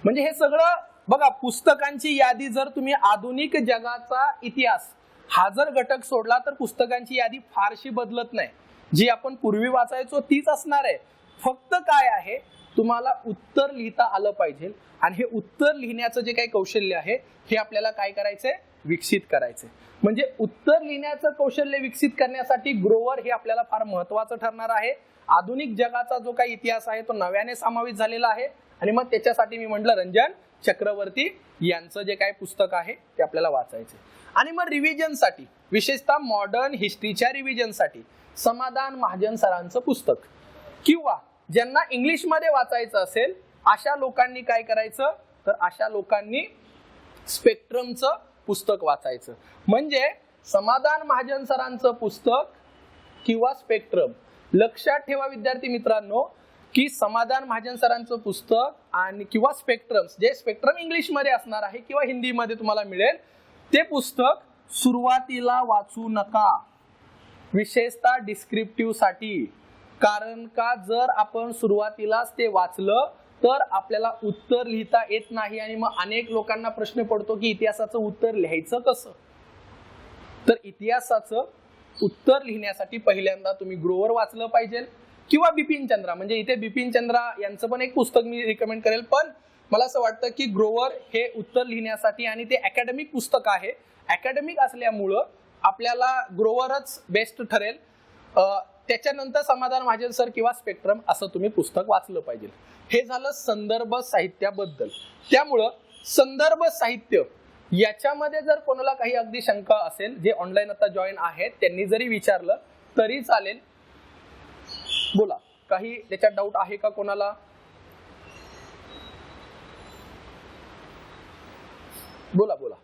म्हणजे हे सगळं बघा, पुस्तकांची यादी जर तुम्ही आधुनिक जगाचा इतिहास हा जर घटक सोडला तर पुस्तकांची यादी फारशी बदलत नाही. जी आपण पूर्वी वाचायचो तीच असणार आहे. फक्त काय आहे, तुम्हाला उत्तर लिहिता आलं पाहिजे आणि हे उत्तर लिहिण्याचं जे काही कौशल्य आहे हे आपल्याला काय करायचंय, विकसित करायचंय. म्हणजे उत्तर लिहिण्याचं कौशल्य विकसित करण्यासाठी ग्रोवर हे आपल्याला फार महत्वाचं ठरणार आहे. आधुनिक जगाचा जो काही इतिहास आहे तो नव्याने समावेश झालेला आहे आणि मग त्याच्यासाठी मी म्हटलं रंजन चक्रवर्ती यांचं जे काही पुस्तक आहे ते आपल्याला वाचायचं. आणि मग रिव्हिजनसाठी विशेषतः मॉडर्न हिस्ट्रीच्या रिव्हिजनसाठी समाधान महाजन सरांचं पुस्तक, किंवा ज्यांना इंग्लिश मध्ये वाचायचं असेल अशा लोकांनी काय करायचं, तर अशा लोकांनी स्पेक्ट्रमचं पुस्तक वाचायचं. म्हणजे समाधान महाजन सरांचं पुस्तक किंवा स्पेक्ट्रम. लक्षात ठेवा विद्यार्थी मित्रांनो की समाधान महाजन सरांचं पुस्तक आणि किंवा स्पेक्ट्रम्स, जे स्पेक्ट्रम इंग्लिश मध्ये असणार आहे किंवा हिंदीमध्ये तुम्हाला मिळेल, ते पुस्तक सुरुवातीला वाचू नका, विशेषतः डिस्क्रिप्टिव्ह साठी. कारण का जर आपण सुरुवातीलाच ते वाचलं तर आपल्याला उत्तर लिहिता येत नाही आणि मग अनेक लोकांना प्रश्न पडतो की इतिहासाचं उत्तर लिहायचं कसं. तर इतिहासाचं उत्तर लिहिण्यासाठी पहिल्यांदा तुम्ही ग्रोवर वाचलं पाहिजे किंवा बिपिन चंद्रा. म्हणजे इथे बिपिन चंद्रा यांचं पण एक पुस्तक मी रिकमेंड करेल, पण मला असं वाटतं की ग्रोवर हे उत्तर लिहिण्यासाठी आणि ते अकॅडमिक पुस्तक आहे, अकॅडमिक असल्यामुळं आपल्याला ग्रोवरच बेस्ट ठरेल. त्याच्यानंतर समाधान महाजन सर किंवा स्पेक्ट्रम असं तुम्ही पुस्तक वाचलं पाहिजे. हे झालं संदर्भ साहित्याबद्दल. त्यामुळं संदर्भ साहित्य याच्यामध्ये जर कोणाला काही अगदी शंका असेल, जे ऑनलाईन आता जॉईन आहेत त्यांनी जरी विचारलं तरी चालेल. बोला, काही त्याच्यात डाऊट आहे का कोणाला? बोला बोला,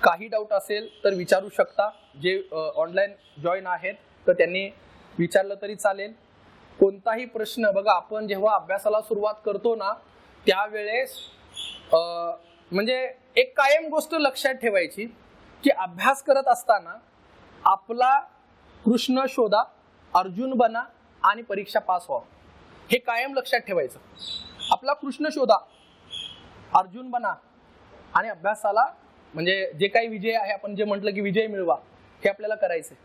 काही डाऊट असेल तर विचारू शकता. जे ऑनलाईन जॉईन आहेत तर त्यांनी विचारलं तरी चालेल. कोणताही प्रश्न, बघा आपण जेव्हा अभ्यासाला सुरुवात करतो ना त्यावेळेस म्हणजे एक कायम गोष्ट लक्षात ठेवायची की अभ्यास करत असताना आपला कृष्ण शोधा, अर्जुन बना आणि परीक्षा पास व्हा, हे कायम लक्षात ठेवायचं. आपला कृष्ण शोधा, अर्जुन बना आणि अभ्यासाला म्हणजे जे काही विजय आहे, आपण जे म्हटलं की विजय मिळवा, हे आपल्याला करायचं.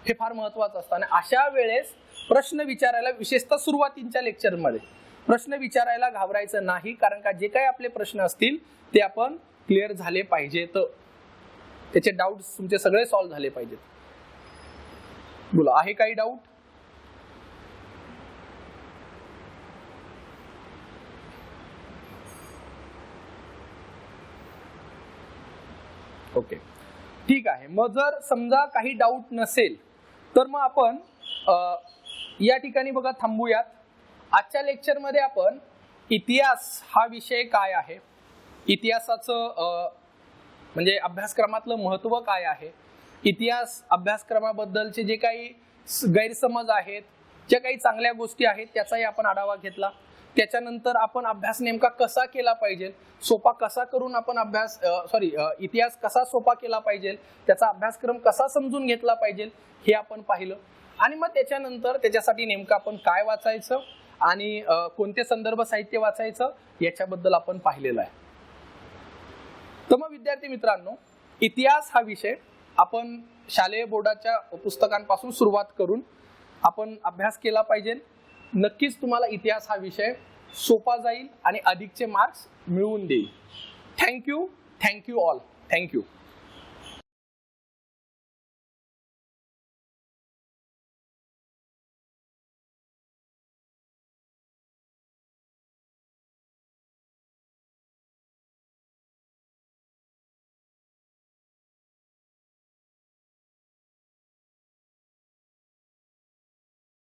हे फार महत्वाचं असतं. आणि अशा वेळेस प्रश्न विचारायला, विशेषतः सुरुवातीच्या लेक्चरमध्ये प्रश्न विचारायला घाबरायचं नाही, कारण का जे काही आपले प्रश्न असतील ते आपण क्लिअर झाले पाहिजेत, त्याचे डाऊट्स तुमचे सगळे सॉल्व्ह झाले पाहिजेत. बोला, आहे काही डाऊट? ओके, ठीक आहे. मग जर समजा काही डाऊट नसेल तर मग आपण या ठिकाणी बघा थांबूयात. आजच्या लेक्चरमध्ये आपण इतिहास हा विषय काय आहे, इतिहासाचं म्हणजे अभ्यासक्रमातलं महत्त्व काय आहे, इतिहास अभ्यासक्रमाबद्दलचे जे काही गैरसमज आहेत, ज्या काही चांगल्या गोष्टी आहेत त्याचाही आपण आढावा घेतला. त्याच्यानंतर आपण अभ्यास नेमका कसा केला पाहिजे, सोपा कसा करून आपण इतिहास कसा सोपा केला पाहिजे, त्याचा अभ्यासक्रम कसा समजून घेतला पाहिजे हे आपण पाहिलं. आणि मग त्याच्यानंतर त्याच्यासाठी नेमकं आपण काय वाचायचं आणि कोणते संदर्भ साहित्य वाचायचं याच्याबद्दल आपण पाहिलेलं आहे. तर मग विद्यार्थी मित्रांनो, इतिहास हा विषय आपण शालेय बोर्डाच्या पुस्तकांपासून सुरुवात करून आपण अभ्यास केला पाहिजे. नक्कीच तुम्हाला इतिहास हा विषय सोपा जाईल आणि अधिकचे मार्क्स मिळवून देईल. Thank you all. थँक्यू.